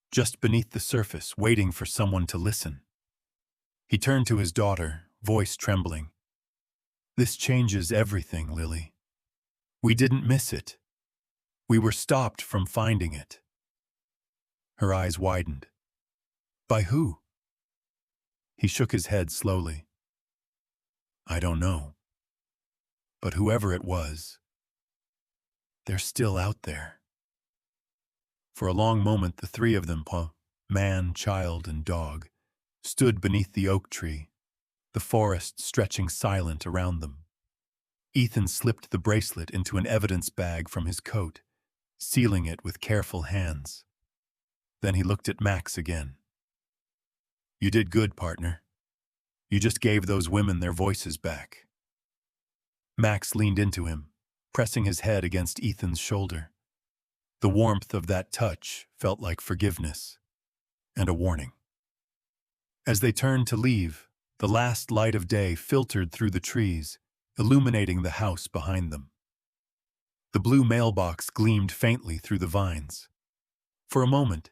just beneath the surface, waiting for someone to listen. He turned to his daughter, voice trembling. "This changes everything, Lily. We didn't miss it. We were stopped from finding it." Her eyes widened. "By who?" He shook his head slowly. "I don't know. But whoever it was, they're still out there." For a long moment, the three of them, man, child, and dog, stood beneath the oak tree, the forest stretching silent around them. Ethan slipped the bracelet into an evidence bag from his coat, sealing it with careful hands. Then he looked at Max again. "You did good, partner. You just gave those women their voices back." Max leaned into him, pressing his head against Ethan's shoulder. The warmth of that touch felt like forgiveness and a warning. As they turned to leave, the last light of day filtered through the trees, illuminating the house behind them. The blue mailbox gleamed faintly through the vines. For a moment,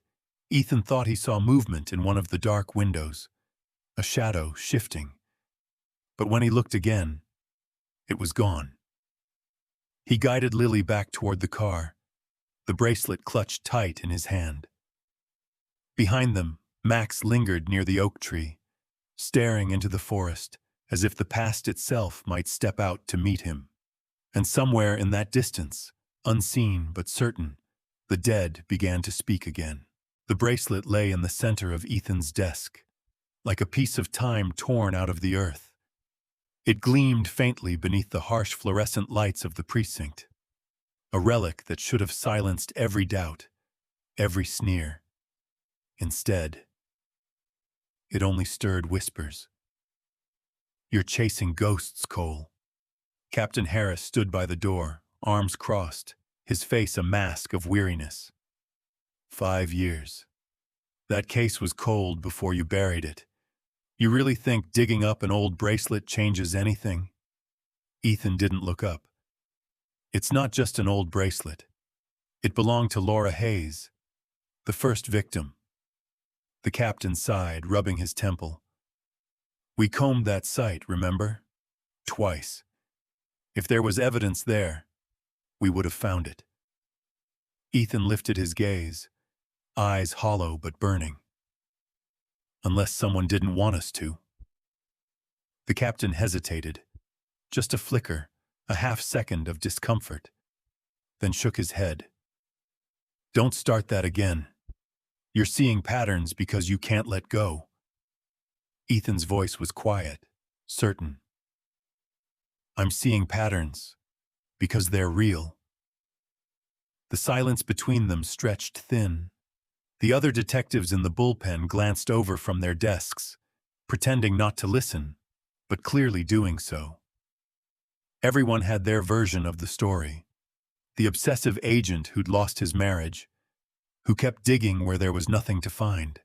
Ethan thought he saw movement in one of the dark windows, a shadow shifting. But when he looked again, it was gone. He guided Lily back toward the car, the bracelet clutched tight in his hand. Behind them, Max lingered near the oak tree, staring into the forest as if the past itself might step out to meet him. And somewhere in that distance, unseen but certain, the dead began to speak again. The bracelet lay in the center of Ethan's desk, like a piece of time torn out of the earth. It gleamed faintly beneath the harsh fluorescent lights of the precinct, a relic that should have silenced every doubt, every sneer. Instead, it only stirred whispers. "You're chasing ghosts, Cole." Captain Harris stood by the door, arms crossed, his face a mask of weariness. 5 years. That case was cold before you buried it. You really think digging up an old bracelet changes anything? Ethan didn't look up. It's not just an old bracelet. It belonged to Laura Hayes, the first victim. The captain sighed, rubbing his temple. We combed that site, remember? Twice. If there was evidence there, we would have found it. Ethan lifted his gaze, eyes hollow but burning. Unless someone didn't want us to. The captain hesitated. Just a flicker, a half-second of discomfort, then shook his head. Don't start that again. You're seeing patterns because you can't let go. Ethan's voice was quiet, certain. I'm seeing patterns because they're real. The silence between them stretched thin. The other detectives in the bullpen glanced over from their desks, pretending not to listen, but clearly doing so. Everyone had their version of the story. The obsessive agent who'd lost his marriage, who kept digging where there was nothing to find.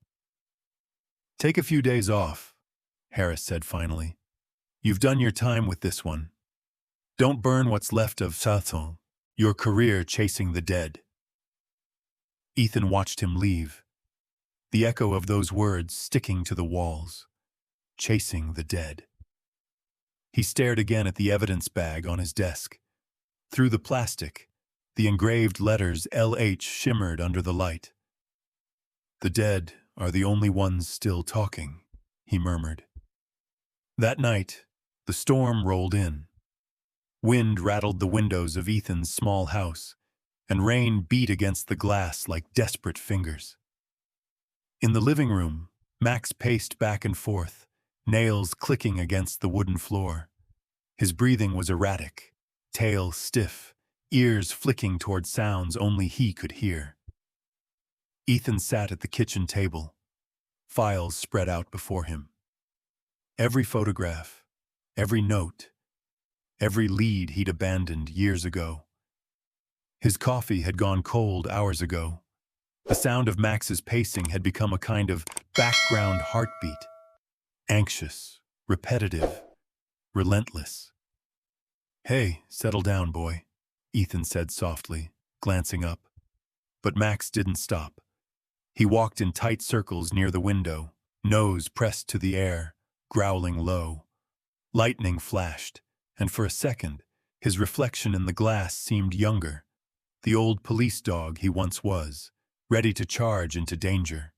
Take a few days off, Harris said finally. You've done your time with this one. Don't burn what's left of Sathon, your career chasing the dead. Ethan watched him leave, the echo of those words sticking to the walls. Chasing the dead. He stared again at the evidence bag on his desk. Through the plastic, the engraved letters LH shimmered under the light. The dead are the only ones still talking, he murmured. That night, the storm rolled in. Wind rattled the windows of Ethan's small house, and rain beat against the glass like desperate fingers. In the living room, Max paced back and forth, nails clicking against the wooden floor. His breathing was erratic, tail stiff, ears flicking toward sounds only he could hear. Ethan sat at the kitchen table, files spread out before him. Every photograph, every note, every lead he'd abandoned years ago. His coffee had gone cold hours ago. The sound of Max's pacing had become a kind of background heartbeat. Anxious, repetitive, relentless. "Hey, settle down, boy," Ethan said softly, glancing up. But Max didn't stop. He walked in tight circles near the window, nose pressed to the air, growling low. Lightning flashed, and for a second, his reflection in the glass seemed younger, the old police dog he once was, ready to charge into danger.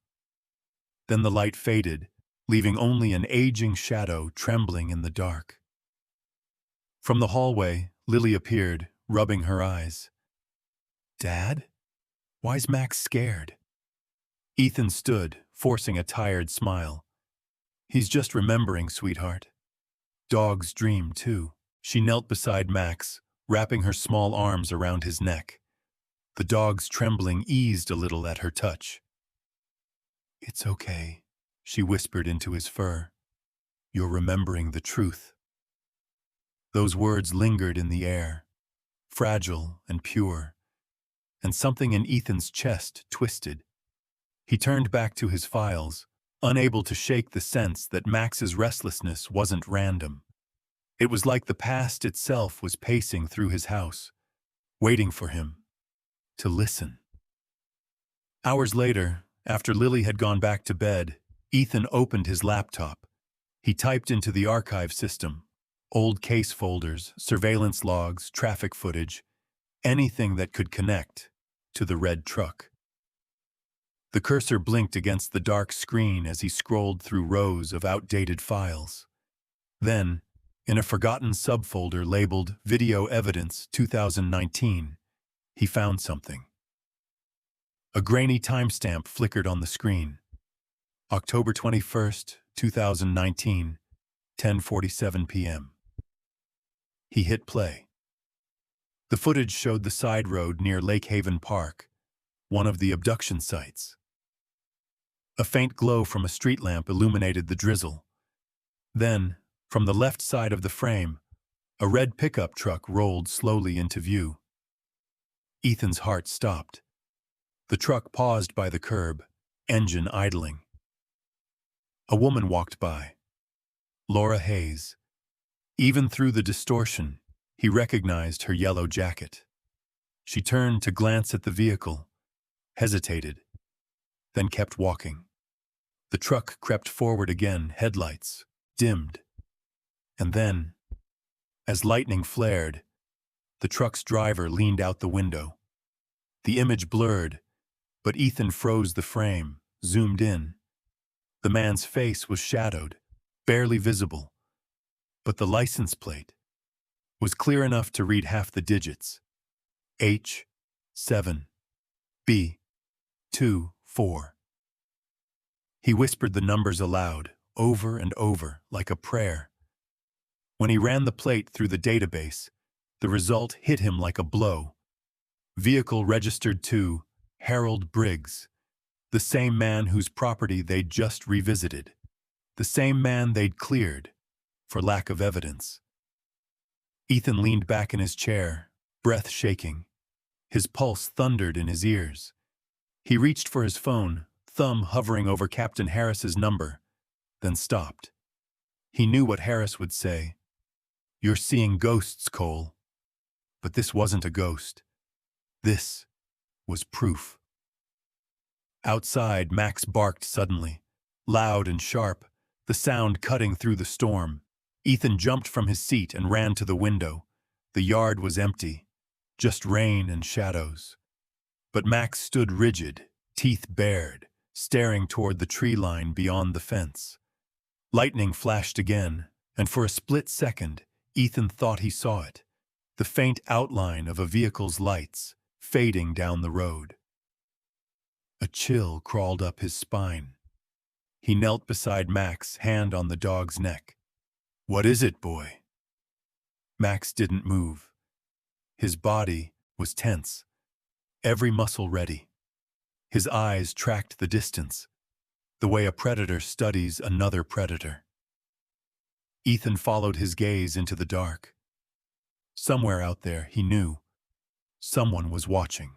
Then the light faded, leaving only an aging shadow trembling in the dark. From the hallway, Lily appeared, rubbing her eyes. "Dad? Why's Max scared?" Ethan stood, forcing a tired smile. "He's just remembering, sweetheart. Dogs dream, too." She knelt beside Max, wrapping her small arms around his neck. The dog's trembling eased a little at her touch. "It's okay," she whispered into his fur. "You're remembering the truth." Those words lingered in the air, fragile and pure, and something in Ethan's chest twisted. He turned back to his files, unable to shake the sense that Max's restlessness wasn't random. It was like the past itself was pacing through his house, waiting for him to listen. Hours later, after Lily had gone back to bed, Ethan opened his laptop. He typed into the archive system, old case folders, surveillance logs, traffic footage, anything that could connect to the red truck. The cursor blinked against the dark screen as he scrolled through rows of outdated files. Then, in a forgotten subfolder labeled Video Evidence 2019, he found something. A grainy timestamp flickered on the screen. October 21st, 2019, 10:47 p.m. He hit play. The footage showed the side road near Lake Haven Park, one of the abduction sites. A faint glow from a street lamp illuminated the drizzle. Then, from the left side of the frame, a red pickup truck rolled slowly into view. Ethan's heart stopped. The truck paused by the curb, engine idling. A woman walked by. Laura Hayes. Even through the distortion, he recognized her yellow jacket. She turned to glance at the vehicle, hesitated, then kept walking. The truck crept forward again, headlights dimmed. And then, as lightning flared, the truck's driver leaned out the window. The image blurred, but Ethan froze the frame, zoomed in. The man's face was shadowed, barely visible, but the license plate was clear enough to read half the digits. H7B24. He whispered the numbers aloud, over and over, like a prayer. When he ran the plate through the database, the result hit him like a blow. Vehicle registered to Harold Briggs, the same man whose property they'd just revisited, the same man they'd cleared for lack of evidence. Ethan leaned back in his chair, breath shaking. His pulse thundered in his ears. He reached for his phone, thumb hovering over Captain Harris's number, then stopped. He knew what Harris would say. "You're seeing ghosts, Cole." But this wasn't a ghost. This was proof. Outside, Max barked suddenly, loud and sharp, the sound cutting through the storm. Ethan jumped from his seat and ran to the window. The yard was empty, just rain and shadows. But Max stood rigid, teeth bared, staring toward the tree line beyond the fence. Lightning flashed again, and for a split second, Ethan thought he saw it, the faint outline of a vehicle's lights, fading down the road. A chill crawled up his spine. He knelt beside Max, hand on the dog's neck. "What is it, boy?" Max didn't move. His body was tense, every muscle ready. His eyes tracked the distance. the way a predator studies another predator. Ethan followed his gaze into the dark. Somewhere out there, he knew, someone was watching.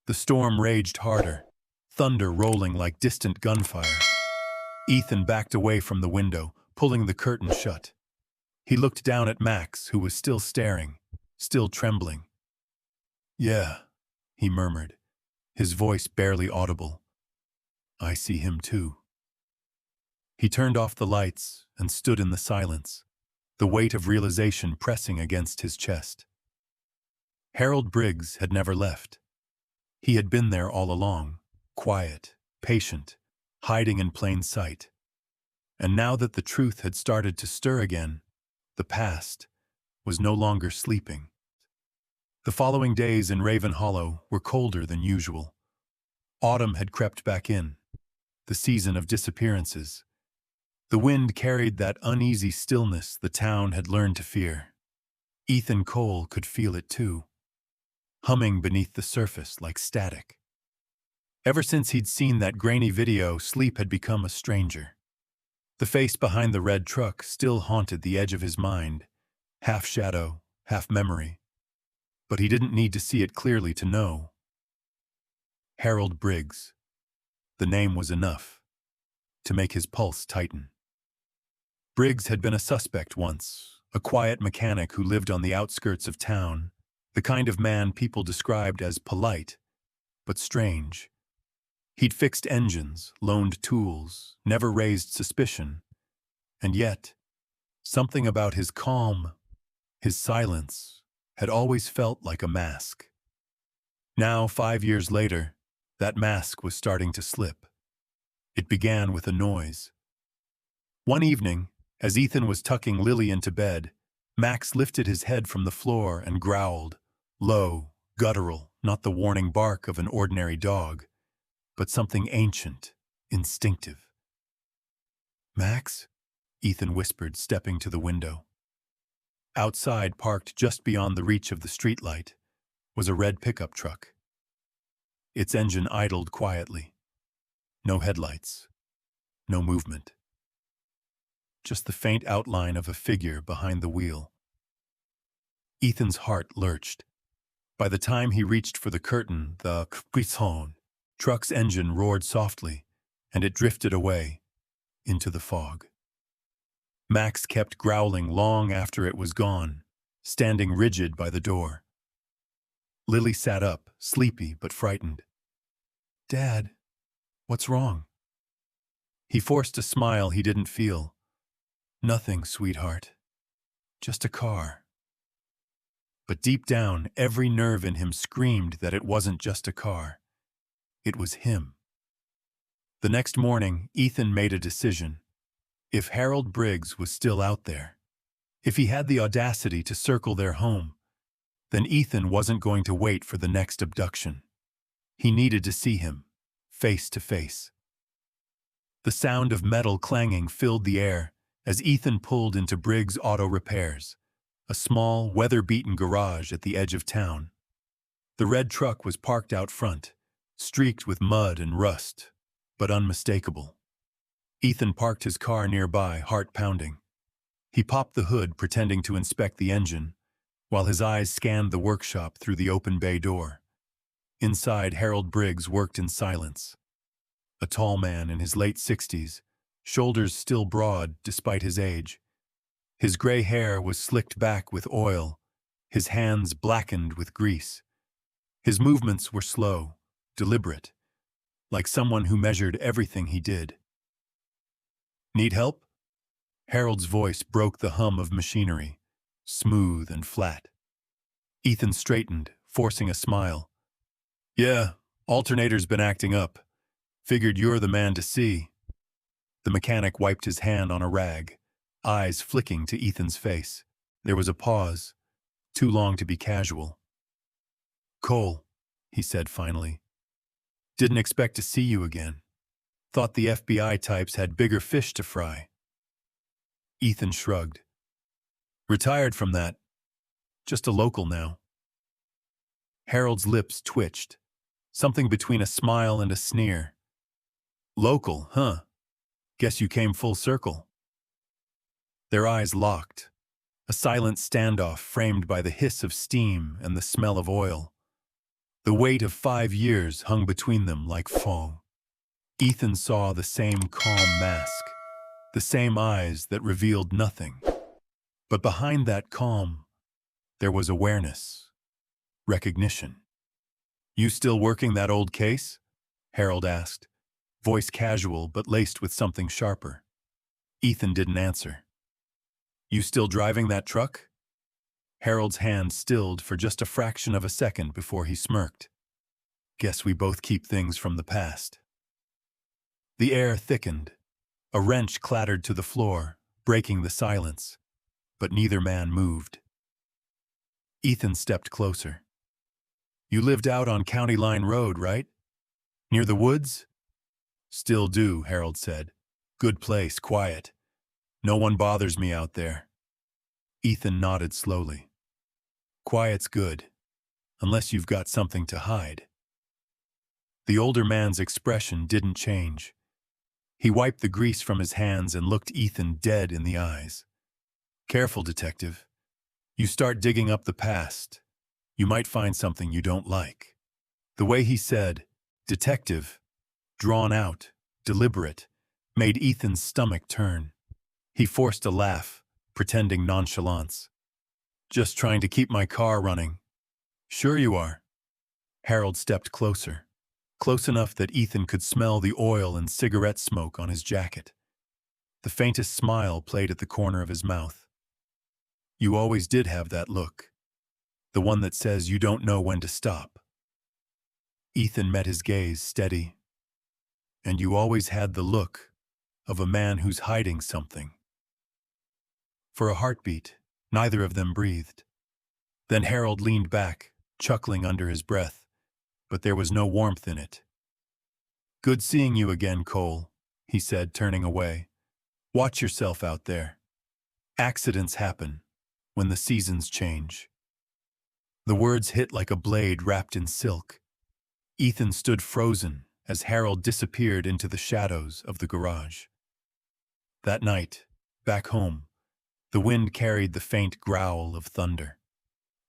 The storm raged harder, thunder rolling like distant gunfire. Ethan backed away from the window, pulling the curtain shut. He looked down at Max, who was still staring, still trembling. "Yeah," he murmured, his voice barely audible. "I see him too." He turned off the lights and stood in the silence, the weight of realization pressing against his chest. Harold Briggs had never left. He had been there all along, quiet, patient, hiding in plain sight. And now that the truth had started to stir again, the past was no longer sleeping. The following days in Raven Hollow were colder than usual. Autumn had crept back in, the season of disappearances. The wind carried that uneasy stillness the town had learned to fear. Ethan Cole could feel it too, humming beneath the surface like static. Ever since he'd seen that grainy video, sleep had become a stranger. The face behind the red truck still haunted the edge of his mind, half shadow, half memory. But he didn't need to see it clearly to know. Harold Briggs. The name was enough to make his pulse tighten. Briggs had been a suspect once, a quiet mechanic who lived on the outskirts of town, the kind of man people described as polite, but strange. He'd fixed engines, loaned tools, never raised suspicion. And yet, something about his calm, his silence, had always felt like a mask. Now, 5 years later, that mask was starting to slip. It began with a noise. One evening, as Ethan was tucking Lily into bed, Max lifted his head from the floor and growled, low, guttural, not the warning bark of an ordinary dog, but something ancient, instinctive. "Max?" Ethan whispered, stepping to the window. Outside, parked just beyond the reach of the streetlight, was a red pickup truck. Its engine idled quietly. No headlights. No movement. Just the faint outline of a figure behind the wheel. Ethan's heart lurched. By the time he reached for the curtain, the truck's engine roared softly, and it drifted away into the fog. Max kept growling long after it was gone, standing rigid by the door. Lily sat up, sleepy but frightened. "Dad, what's wrong?" He forced a smile he didn't feel. "Nothing, sweetheart. Just a car." But deep down, every nerve in him screamed that it wasn't just a car. It was him. The next morning, Ethan made a decision. If Harold Briggs was still out there, if he had the audacity to circle their home, then Ethan wasn't going to wait for the next abduction. He needed to see him, face to face. The sound of metal clanging filled the air as Ethan pulled into Briggs Auto Repairs, a small, weather-beaten garage at the edge of town. The red truck was parked out front, streaked with mud and rust, but unmistakable. Ethan parked his car nearby, heart pounding. He popped the hood, pretending to inspect the engine, while his eyes scanned the workshop through the open bay door. Inside, Harold Briggs worked in silence. A tall man in his late 60s, shoulders still broad despite his age. His gray hair was slicked back with oil, his hands blackened with grease. His movements were slow, deliberate, like someone who measured everything he did. "Need help?" Harold's voice broke the hum of machinery, smooth and flat. Ethan straightened, forcing a smile. "Yeah, alternator's been acting up. Figured you're the man to see." The mechanic wiped his hand on a rag, eyes flicking to Ethan's face. There was a pause, too long to be casual. "Cole," he said finally. "Didn't expect to see you again. Thought the FBI types had bigger fish to fry." Ethan shrugged. "Retired from that. Just a local now." Harold's lips twitched, something between a smile and a sneer. Local, huh? Guess you came full circle. Their eyes locked, a silent standoff framed by the hiss of steam and the smell of oil. The weight of 5 years hung between them like foam. Ethan saw the same calm mask, the same eyes that revealed nothing. But behind that calm, there was awareness, recognition. "You still working that old case?" Harold asked, voice casual but laced with something sharper. Ethan didn't answer. "You still driving that truck?" Harold's hand stilled for just a fraction of a second before he smirked. "Guess we both keep things from the past." The air thickened. A wrench clattered to the floor, breaking the silence, but neither man moved. Ethan stepped closer. "You lived out on County Line Road, right? Near the woods?" "Still do," Harold said. "Good place, quiet. No one bothers me out there." Ethan nodded slowly. "Quiet's good, unless you've got something to hide." The older man's expression didn't change. He wiped the grease from his hands and looked Ethan dead in the eyes. "Careful, detective. You start digging up the past, you might find something you don't like." The way he said, "detective," drawn out, deliberate, made Ethan's stomach turn. He forced a laugh, pretending nonchalance. "Just trying to keep my car running." "Sure you are." Harold stepped closer, close enough that Ethan could smell the oil and cigarette smoke on his jacket. The faintest smile played at the corner of his mouth. "You always did have that look. The one that says you don't know when to stop." Ethan met his gaze steady. "And you always had the look of a man who's hiding something." For a heartbeat, neither of them breathed. Then Harold leaned back, chuckling under his breath, but there was no warmth in it. "Good seeing you again, Cole," he said, turning away. "Watch yourself out there. Accidents happen when the seasons change." The words hit like a blade wrapped in silk. Ethan stood frozen as Harold disappeared into the shadows of the garage. That night, back home, the wind carried the faint growl of thunder.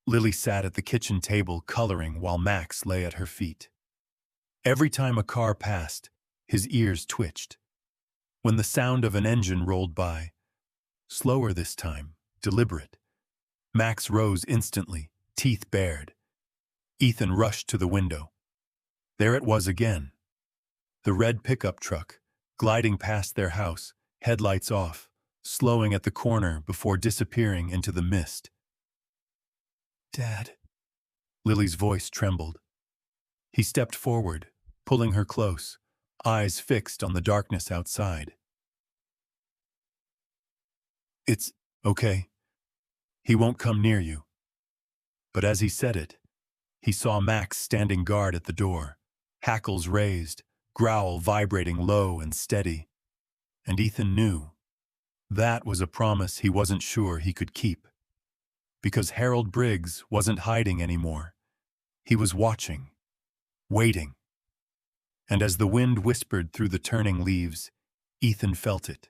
Lily sat at the kitchen table coloring while Max lay at her feet. Every time a car passed, his ears twitched. When the sound of an engine rolled by, slower this time, deliberate, Max rose instantly, teeth bared. Ethan rushed to the window. There it was again. The red pickup truck, gliding past their house, headlights off, slowing at the corner before disappearing into the mist. "Dad." Lily's voice trembled. He stepped forward, pulling her close, eyes fixed on the darkness outside. "It's okay. He won't come near you." But as he said it, he saw Max standing guard at the door, hackles raised, growl vibrating low and steady. And Ethan knew that was a promise he wasn't sure he could keep. Because Harold Briggs wasn't hiding anymore. He was watching, waiting. And as the wind whispered through the turning leaves, Ethan felt it.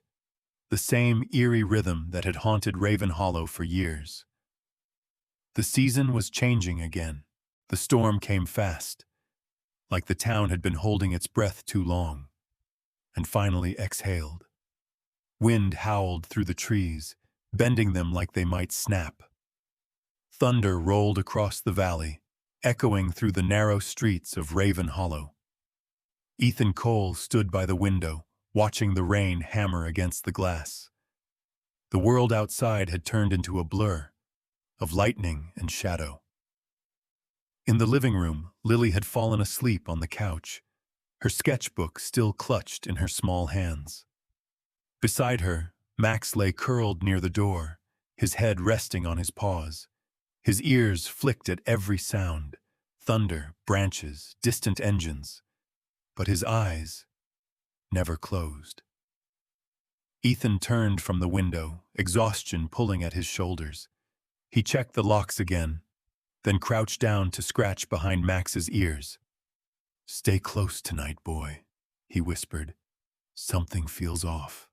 The same eerie rhythm that had haunted Raven Hollow for years. The season was changing again. The storm came fast, like the town had been holding its breath too long, and finally exhaled. Wind howled through the trees, bending them like they might snap. Thunder rolled across the valley, echoing through the narrow streets of Raven Hollow. Ethan Cole stood by the window, watching the rain hammer against the glass. The world outside had turned into a blur of lightning and shadow. In the living room, Lily had fallen asleep on the couch, her sketchbook still clutched in her small hands. Beside her, Max lay curled near the door, his head resting on his paws. His ears flicked at every sound, thunder, branches, distant engines. But his eyes never closed. Ethan turned from the window, exhaustion pulling at his shoulders. He checked the locks again, then crouched down to scratch behind Max's ears. "Stay close tonight, boy," he whispered. Something feels off.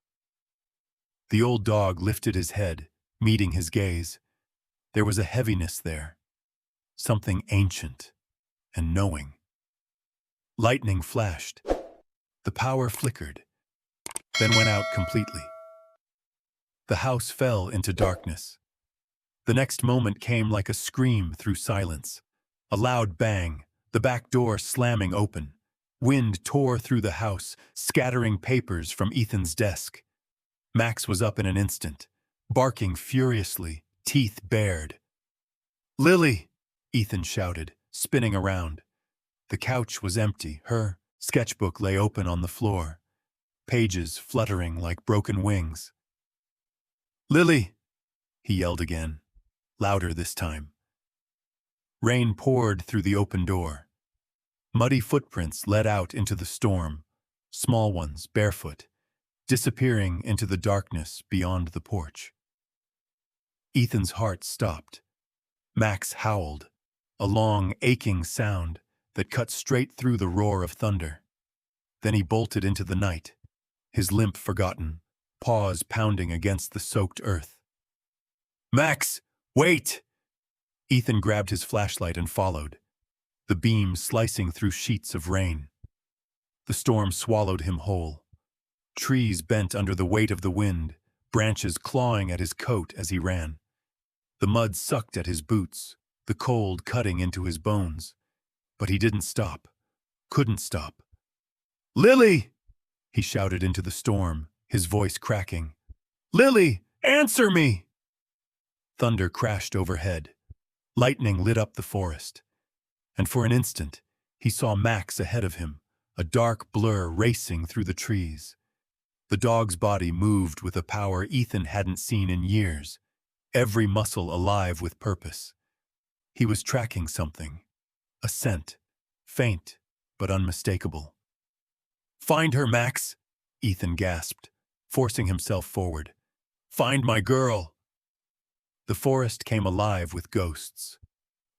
The old dog lifted his head, meeting his gaze. There was a heaviness there, something ancient and knowing. Lightning flashed. The power flickered, then went out completely. The house fell into darkness. The next moment came like a scream through silence. A loud bang, the back door slamming open. Wind tore through the house, scattering papers from Ethan's desk. Max was up in an instant, barking furiously, teeth bared. "Lily!" Ethan shouted, spinning around. The couch was empty. Her sketchbook lay open on the floor, pages fluttering like broken wings. "Lily!" he yelled again, louder this time. Rain poured through the open door. Muddy footprints led out into the storm, small ones, barefoot, disappearing into the darkness beyond the porch. Ethan's heart stopped. Max howled, a long, aching sound that cut straight through the roar of thunder. Then he bolted into the night, his limp forgotten, paws pounding against the soaked earth. "Max, wait!" Ethan grabbed his flashlight and followed, the beam slicing through sheets of rain. The storm swallowed him whole. Trees bent under the weight of the wind, branches clawing at his coat as he ran. The mud sucked at his boots, the cold cutting into his bones. But he didn't stop, couldn't stop. "Lily!" he shouted into the storm, his voice cracking. "Lily, answer me!" Thunder crashed overhead. Lightning lit up the forest. And for an instant, he saw Max ahead of him, a dark blur racing through the trees. The dog's body moved with a power Ethan hadn't seen in years, every muscle alive with purpose. He was tracking something, a scent, faint but unmistakable. "Find her, Max!" Ethan gasped, forcing himself forward. "Find my girl!" The forest came alive with ghosts.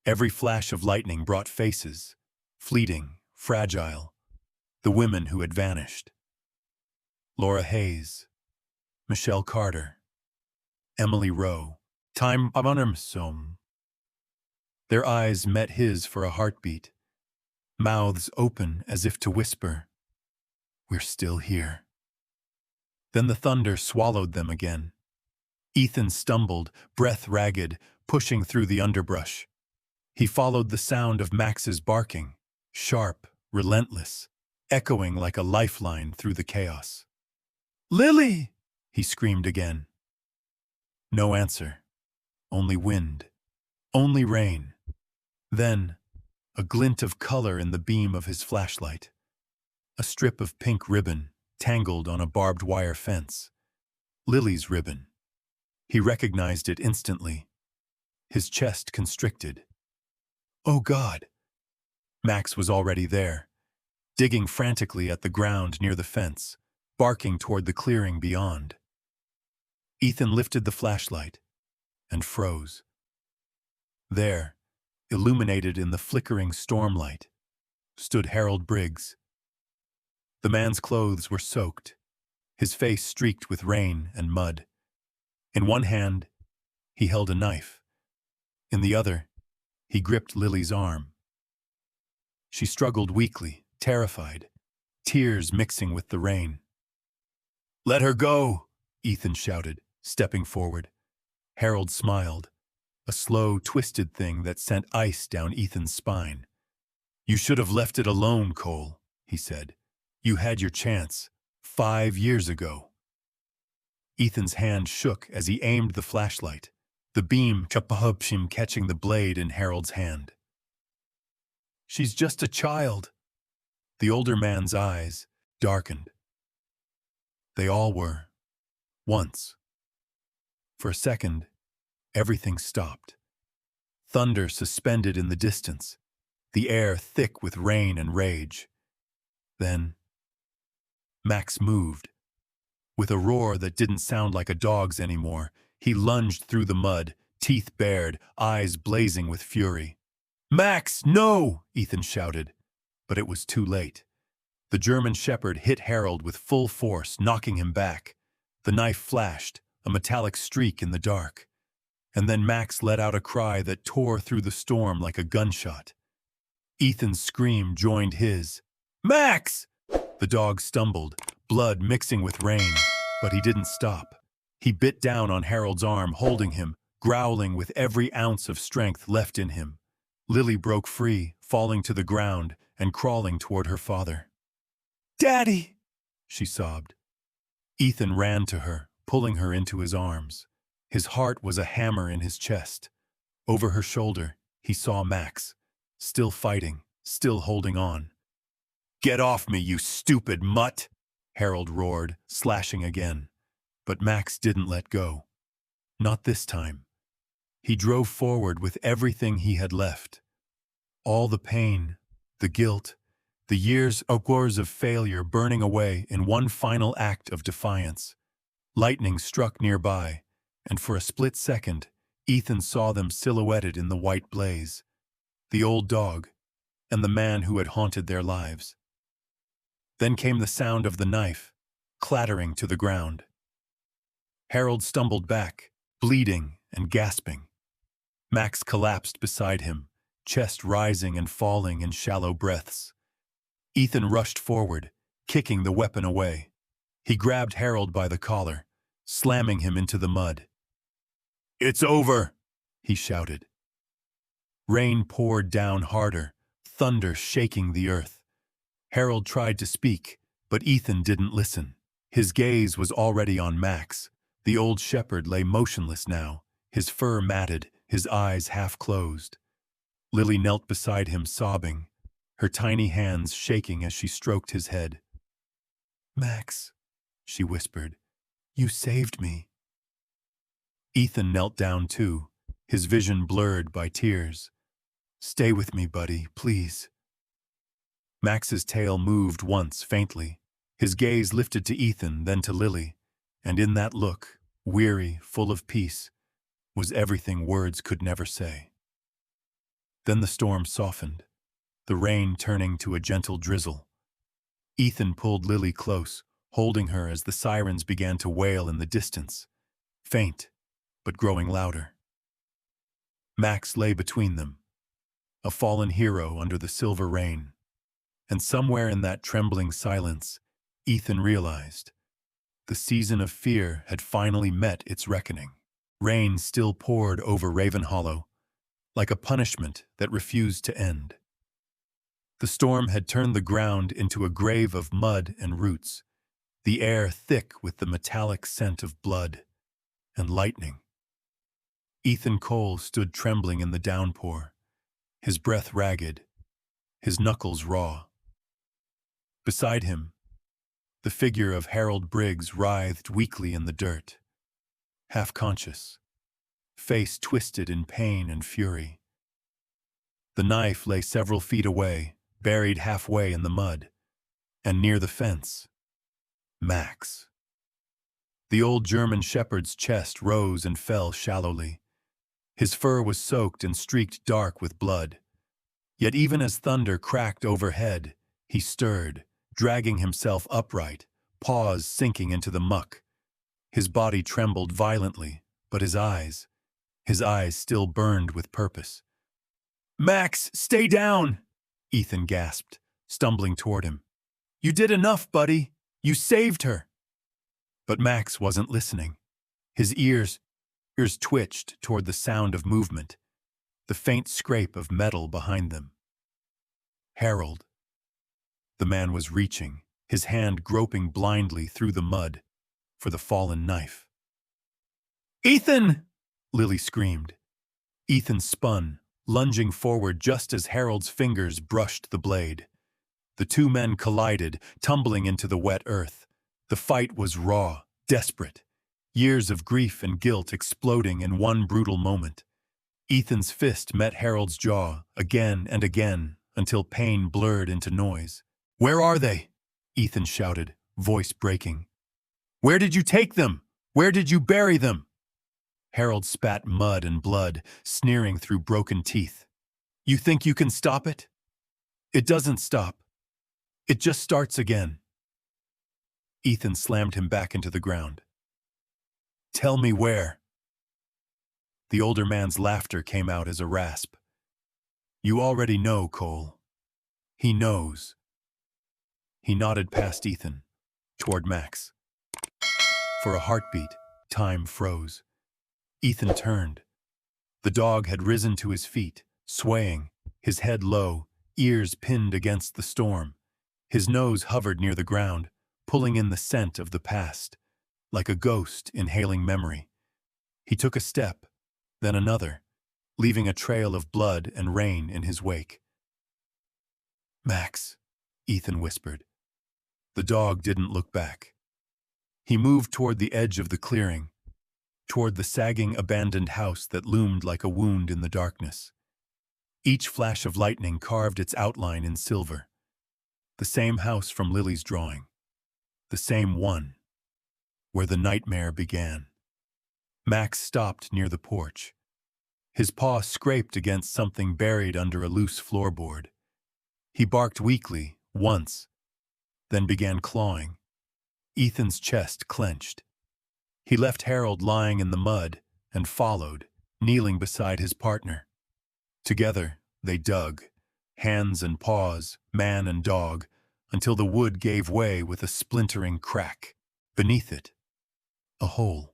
Every flash of lightning brought faces, fleeting, fragile, the women who had vanished. Laura Hayes, Michelle Carter, Emily Rowe, Time Abanamsom. Their eyes met his for a heartbeat, mouths open as if to whisper, "We're still here." Then the thunder swallowed them again. Ethan stumbled, breath ragged, pushing through the underbrush. He followed the sound of Max's barking, sharp, relentless, echoing like a lifeline through the chaos. "Lily!" he screamed again. No answer. Only wind. Only rain. Then, a glint of color in the beam of his flashlight. A strip of pink ribbon tangled on a barbed wire fence. Lily's ribbon. He recognized it instantly. His chest constricted. Oh God! Max was already there, digging frantically at the ground near the fence, barking toward the clearing beyond. Ethan lifted the flashlight and froze. There, illuminated in the flickering stormlight, stood Harold Briggs. The man's clothes were soaked, his face streaked with rain and mud. In one hand, he held a knife. In the other, he gripped Lily's arm. She struggled weakly, terrified, tears mixing with the rain. "Let her go!" Ethan shouted, stepping forward. Harold smiled, a slow, twisted thing that sent ice down Ethan's spine. "You should have left it alone, Cole," he said. "You had your chance, 5 years ago." Ethan's hand shook as he aimed the flashlight, the beam catching the blade in Harold's hand. "She's just a child." The older man's eyes darkened. They all were. Once. For a second, everything stopped. Thunder suspended in the distance, the air thick with rain and rage. Then, Max moved. With a roar that didn't sound like a dog's anymore, he lunged through the mud, teeth bared, eyes blazing with fury. "Max, no!" Ethan shouted, but it was too late. The German shepherd hit Harold with full force, knocking him back. The knife flashed, a metallic streak in the dark. And then Max let out a cry that tore through the storm like a gunshot. Ethan's scream joined his. "Max!" The dog stumbled, blood mixing with rain, but he didn't stop. He bit down on Harold's arm, holding him, growling with every ounce of strength left in him. Lily broke free, falling to the ground and crawling toward her father. "Daddy!" she sobbed. Ethan ran to her, pulling her into his arms. His heart was a hammer in his chest. Over her shoulder, he saw Max, still fighting, still holding on. "Get off me, you stupid mutt!" Harold roared, slashing again. But Max didn't let go. Not this time. He drove forward with everything he had left. All the pain, the guilt, the years of failure burning away in one final act of defiance. Lightning struck nearby, and for a split second, Ethan saw them silhouetted in the white blaze. The old dog, and the man who had haunted their lives. Then came the sound of the knife, clattering to the ground. Harold stumbled back, bleeding and gasping. Max collapsed beside him, chest rising and falling in shallow breaths. Ethan rushed forward, kicking the weapon away. He grabbed Harold by the collar, slamming him into the mud. "It's over!" he shouted. Rain poured down harder, thunder shaking the earth. Harold tried to speak, but Ethan didn't listen. His gaze was already on Max. The old shepherd lay motionless now, his fur matted, his eyes half closed. Lily knelt beside him, sobbing, her tiny hands shaking as she stroked his head. "Max," she whispered, "you saved me." Ethan knelt down too, his vision blurred by tears. "Stay with me, buddy, please." Max's tail moved once, faintly. His gaze lifted to Ethan, then to Lily, and in that look, weary, full of peace, was everything words could never say. Then the storm softened, the rain turning to a gentle drizzle. Ethan pulled Lily close, holding her as the sirens began to wail in the distance, faint, but growing louder. Max lay between them, a fallen hero under the silver rain. And somewhere in that trembling silence, Ethan realized the season of fear had finally met its reckoning. Rain still poured over Ravenhollow, like a punishment that refused to end. The storm had turned the ground into a grave of mud and roots, the air thick with the metallic scent of blood and lightning. Ethan Cole stood trembling in the downpour, his breath ragged, his knuckles raw. Beside him, the figure of Harold Briggs writhed weakly in the dirt, half-conscious, face twisted in pain and fury. The knife lay several feet away, buried halfway in the mud, and near the fence, Max. The old German shepherd's chest rose and fell shallowly. His fur was soaked and streaked dark with blood. Yet even as thunder cracked overhead, he stirred, dragging himself upright, paws sinking into the muck. His body trembled violently, but his eyes still burned with purpose. "Max, stay down!" Ethan gasped, stumbling toward him. "You did enough, buddy! You saved her!" But Max wasn't listening. His ears twitched toward the sound of movement, the faint scrape of metal behind them. Harold. The man was reaching, his hand groping blindly through the mud for the fallen knife. "Ethan!" Lily screamed. Ethan spun, lunging forward just as Harold's fingers brushed the blade. The two men collided, tumbling into the wet earth. The fight was raw, desperate, years of grief and guilt exploding in one brutal moment. Ethan's fist met Harold's jaw again and again until pain blurred into noise. "Where are they?" Ethan shouted, voice breaking. "Where did you take them? Where did you bury them?" Harold spat mud and blood, sneering through broken teeth. "You think you can stop it? It doesn't stop. It just starts again. Ethan slammed him back into the ground. Tell me where. The older man's laughter came out as a rasp. You already know, Cole. He knows. He nodded past Ethan, toward Max. For a heartbeat, time froze. Ethan turned. The dog had risen to his feet, swaying, his head low, ears pinned against the storm. His nose hovered near the ground, pulling in the scent of the past, like a ghost inhaling memory. He took a step, then another, leaving a trail of blood and rain in his wake. Max, Ethan whispered. The dog didn't look back. He moved toward the edge of the clearing, toward the sagging, abandoned house that loomed like a wound in the darkness. Each flash of lightning carved its outline in silver. The same house from Lily's drawing. The same one, where the nightmare began. Max stopped near the porch. His paw scraped against something buried under a loose floorboard. He barked weakly, once, then began clawing. Ethan's chest clenched. He left Harold lying in the mud and followed, kneeling beside his partner. Together, they dug, hands and paws, man and dog, until the wood gave way with a splintering crack. Beneath it, a hole.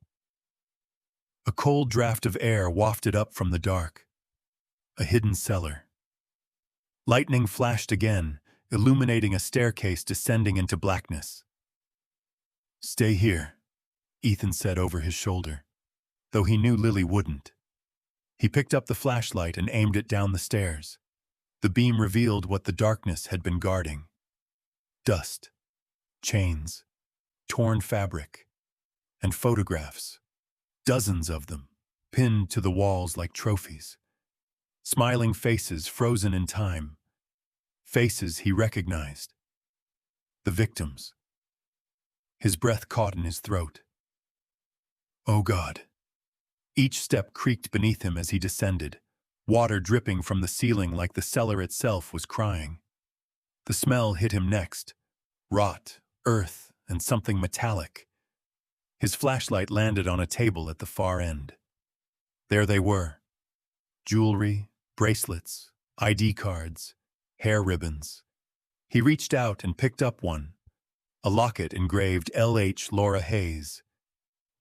A cold draft of air wafted up from the dark. A hidden cellar. Lightning flashed again, illuminating a staircase descending into blackness. Stay here, Ethan said over his shoulder, though he knew Lily wouldn't. He picked up the flashlight and aimed it down the stairs. The beam revealed what the darkness had been guarding. Dust, chains, torn fabric, and photographs. Dozens of them, pinned to the walls like trophies. Smiling faces frozen in time. Faces he recognized. The victims. His breath caught in his throat. Oh God. Each step creaked beneath him as he descended, water dripping from the ceiling like the cellar itself was crying. The smell hit him next. Rot, earth, and something metallic. His flashlight landed on a table at the far end. There they were. Jewelry, bracelets, ID cards, hair ribbons. He reached out and picked up one. A locket engraved L.H. Laura Hayes,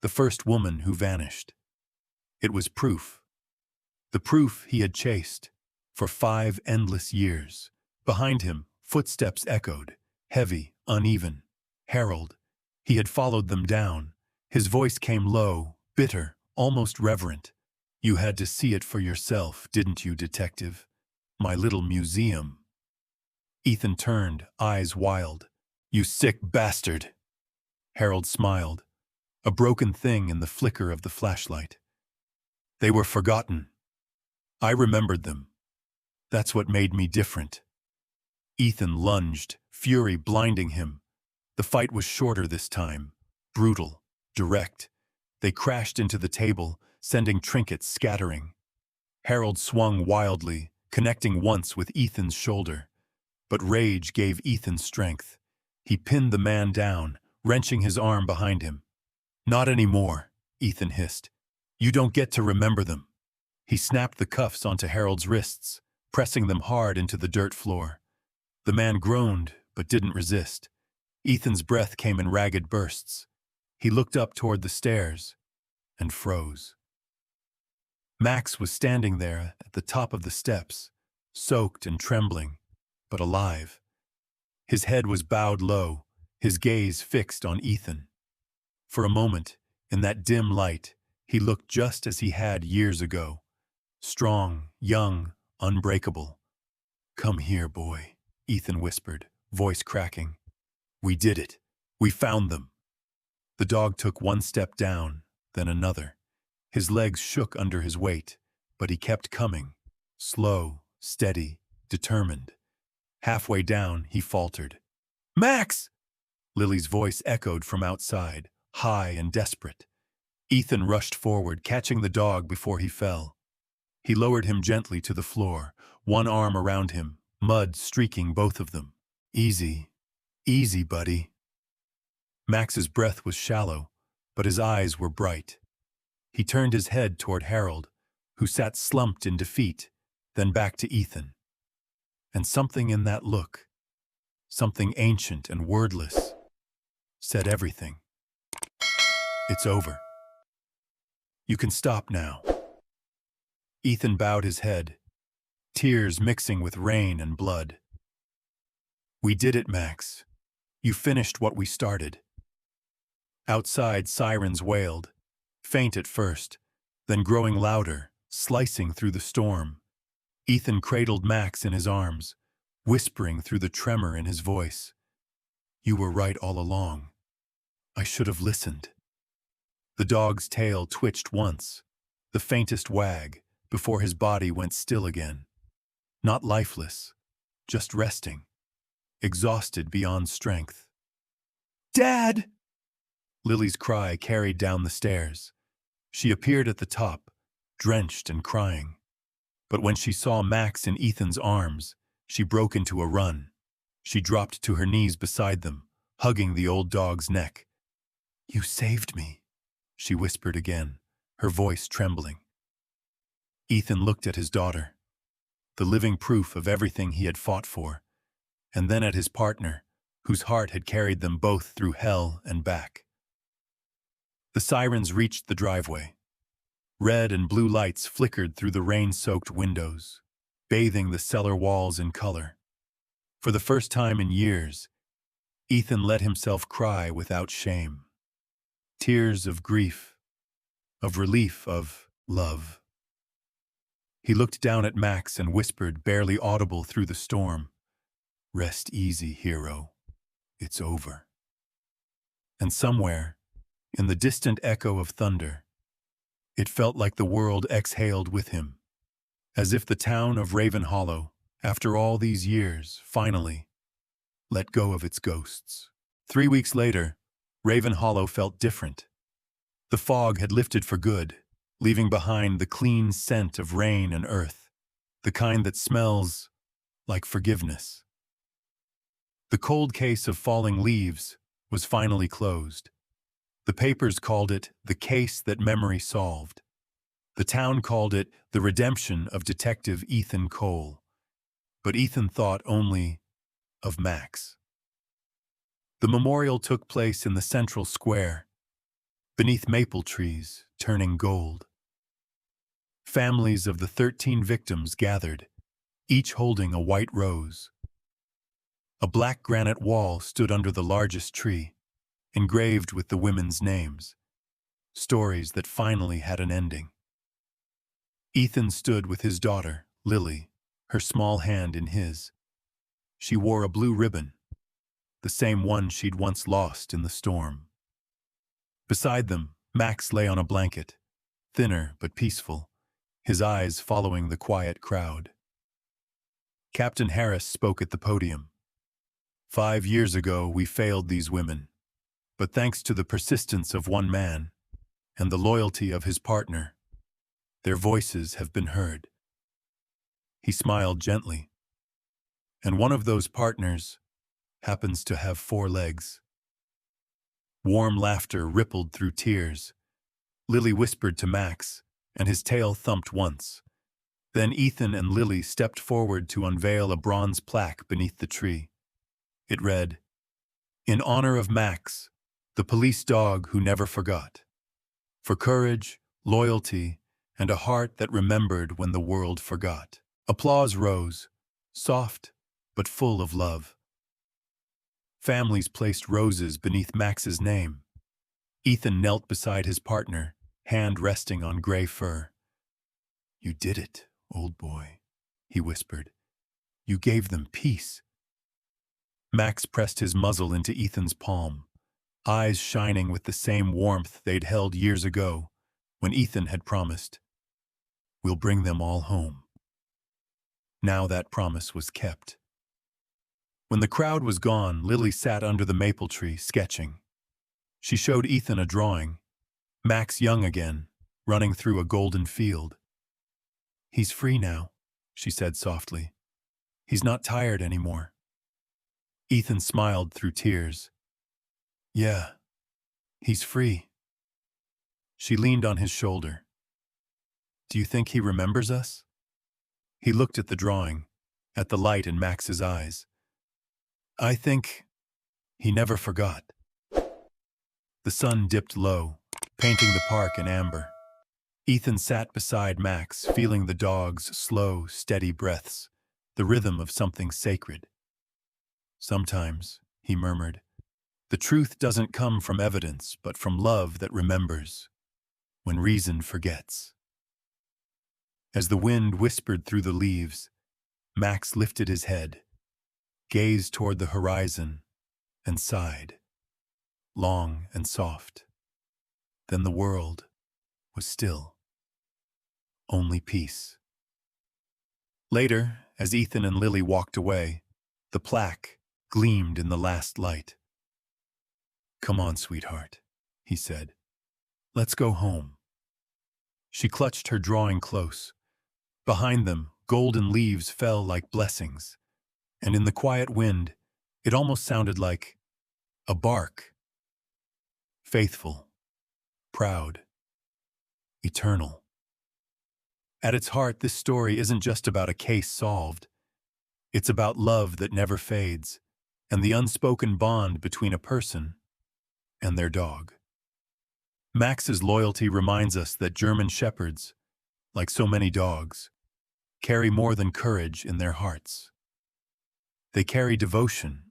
the first woman who vanished. It was proof. The proof he had chased for 5 endless years. Behind him, footsteps echoed, heavy, uneven. Harold. He had followed them down. His voice came low, bitter, almost reverent. You had to see it for yourself, didn't you, detective? My little museum. Ethan turned, eyes wild. You sick bastard. Harold smiled, a broken thing in the flicker of the flashlight. They were forgotten. I remembered them. That's what made me different. Ethan lunged, fury blinding him. The fight was shorter this time, brutal, direct. They crashed into the table, sending trinkets scattering. Harold swung wildly, connecting once with Ethan's shoulder. But rage gave Ethan strength. He pinned the man down, wrenching his arm behind him. Not anymore, Ethan hissed. You don't get to remember them. He snapped the cuffs onto Harold's wrists, pressing them hard into the dirt floor. The man groaned, but didn't resist. Ethan's breath came in ragged bursts. He looked up toward the stairs and froze. Max was standing there at the top of the steps, soaked and trembling, but alive. His head was bowed low, his gaze fixed on Ethan. For a moment, in that dim light, he looked just as he had years ago. Strong, young, unbreakable. Come here, boy, Ethan whispered, voice cracking. We did it. We found them. The dog took one step down, then another. His legs shook under his weight, but he kept coming. Slow, steady, determined. Halfway down, he faltered. Max! Lily's voice echoed from outside, high and desperate. Ethan rushed forward, catching the dog before he fell. He lowered him gently to the floor, one arm around him, mud streaking both of them. Easy, Easy, buddy. Max's breath was shallow, but his eyes were bright. He turned his head toward Harold, who sat slumped in defeat, then back to Ethan. And something in that look, something ancient and wordless, said everything. It's over. You can stop now. Ethan bowed his head, tears mixing with rain and blood. We did it, Max. You finished what we started. Outside, sirens wailed, faint at first, then growing louder, slicing through the storm. Ethan cradled Max in his arms, whispering through the tremor in his voice. You were right all along. I should have listened. The dog's tail twitched once, the faintest wag, before his body went still again. Not lifeless, just resting, exhausted beyond strength. Dad! Lily's cry carried down the stairs. She appeared at the top, drenched and crying. But when she saw Max in Ethan's arms, she broke into a run. She dropped to her knees beside them, hugging the old dog's neck. You saved me, she whispered again, her voice trembling. Ethan looked at his daughter, the living proof of everything he had fought for, and then at his partner, whose heart had carried them both through hell and back. The sirens reached the driveway. Red and blue lights flickered through the rain-soaked windows, bathing the cellar walls in color. For the first time in years, Ethan let himself cry without shame. Tears of grief, of relief, of love. He looked down at Max and whispered, barely audible through the storm, Rest easy, hero. It's over. And somewhere, in the distant echo of thunder, it felt like the world exhaled with him, as if the town of Raven Hollow, after all these years, finally let go of its ghosts. 3 weeks later, Raven Hollow felt different. The fog had lifted for good, leaving behind the clean scent of rain and earth, the kind that smells like forgiveness. The cold case of falling leaves was finally closed. The papers called it the case that memory solved. The town called it the redemption of Detective Ethan Cole. But Ethan thought only of Max. The memorial took place in the central square, beneath maple trees turning gold. Families of the 13 victims gathered, each holding a white rose. A black granite wall stood under the largest tree, engraved with the women's names, stories that finally had an ending. Ethan stood with his daughter, Lily, her small hand in his. She wore a blue ribbon, the same one she'd once lost in the storm. Beside them, Max lay on a blanket, thinner but peaceful, his eyes following the quiet crowd. Captain Harris spoke at the podium. 5 years ago, we failed these women. But thanks to the persistence of one man and the loyalty of his partner, their voices have been heard. He smiled gently. And one of those partners happens to have 4 legs. Warm laughter rippled through tears. Lily whispered to Max, and his tail thumped once. Then Ethan and Lily stepped forward to unveil a bronze plaque beneath the tree. It read, In honor of Max, the police dog who never forgot. For courage, loyalty, and a heart that remembered when the world forgot. Applause rose, soft but full of love. Families placed roses beneath Max's name. Ethan knelt beside his partner, hand resting on gray fur. You did it, old boy, he whispered. You gave them peace. Max pressed his muzzle into Ethan's palm, eyes shining with the same warmth they'd held years ago, when Ethan had promised, We'll bring them all home. Now that promise was kept. When the crowd was gone, Lily sat under the maple tree, sketching. She showed Ethan a drawing, Max young again, running through a golden field. He's free now, she said softly. He's not tired anymore. Ethan smiled through tears. Yeah, he's free. She leaned on his shoulder. Do you think he remembers us? He looked at the drawing, at the light in Max's eyes. I think he never forgot. The sun dipped low, painting the park in amber. Ethan sat beside Max, feeling the dog's slow, steady breaths, the rhythm of something sacred. Sometimes, he murmured, the truth doesn't come from evidence, but from love that remembers, when reason forgets. As the wind whispered through the leaves, Max lifted his head, gazed toward the horizon, and sighed, long and soft. Then the world was still. Only peace. Later, as Ethan and Lily walked away, the plaque gleamed in the last light. Come on, sweetheart, he said. Let's go home. She clutched her drawing close. Behind them, golden leaves fell like blessings, and in the quiet wind, it almost sounded like a bark. Faithful, proud, eternal. At its heart, this story isn't just about a case solved. It's about love that never fades, and the unspoken bond between a person and their dog. Max's loyalty reminds us that German shepherds, like so many dogs, carry more than courage in their hearts. They carry devotion,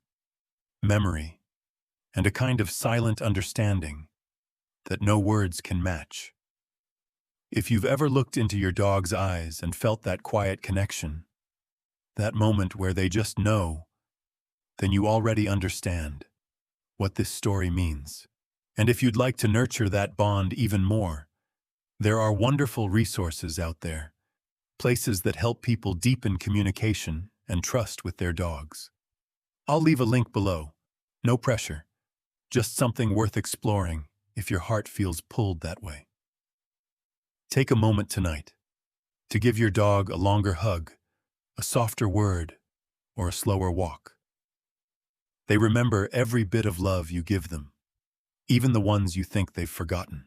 memory, and a kind of silent understanding that no words can match. If you've ever looked into your dog's eyes and felt that quiet connection, that moment where they just know, then you already understand what this story means. And if you'd like to nurture that bond even more, there are wonderful resources out there, places that help people deepen communication and trust with their dogs. I'll leave a link below. No pressure, just something worth exploring if your heart feels pulled that way. Take a moment tonight to give your dog a longer hug, a softer word, or a slower walk. They remember every bit of love you give them, even the ones you think they've forgotten.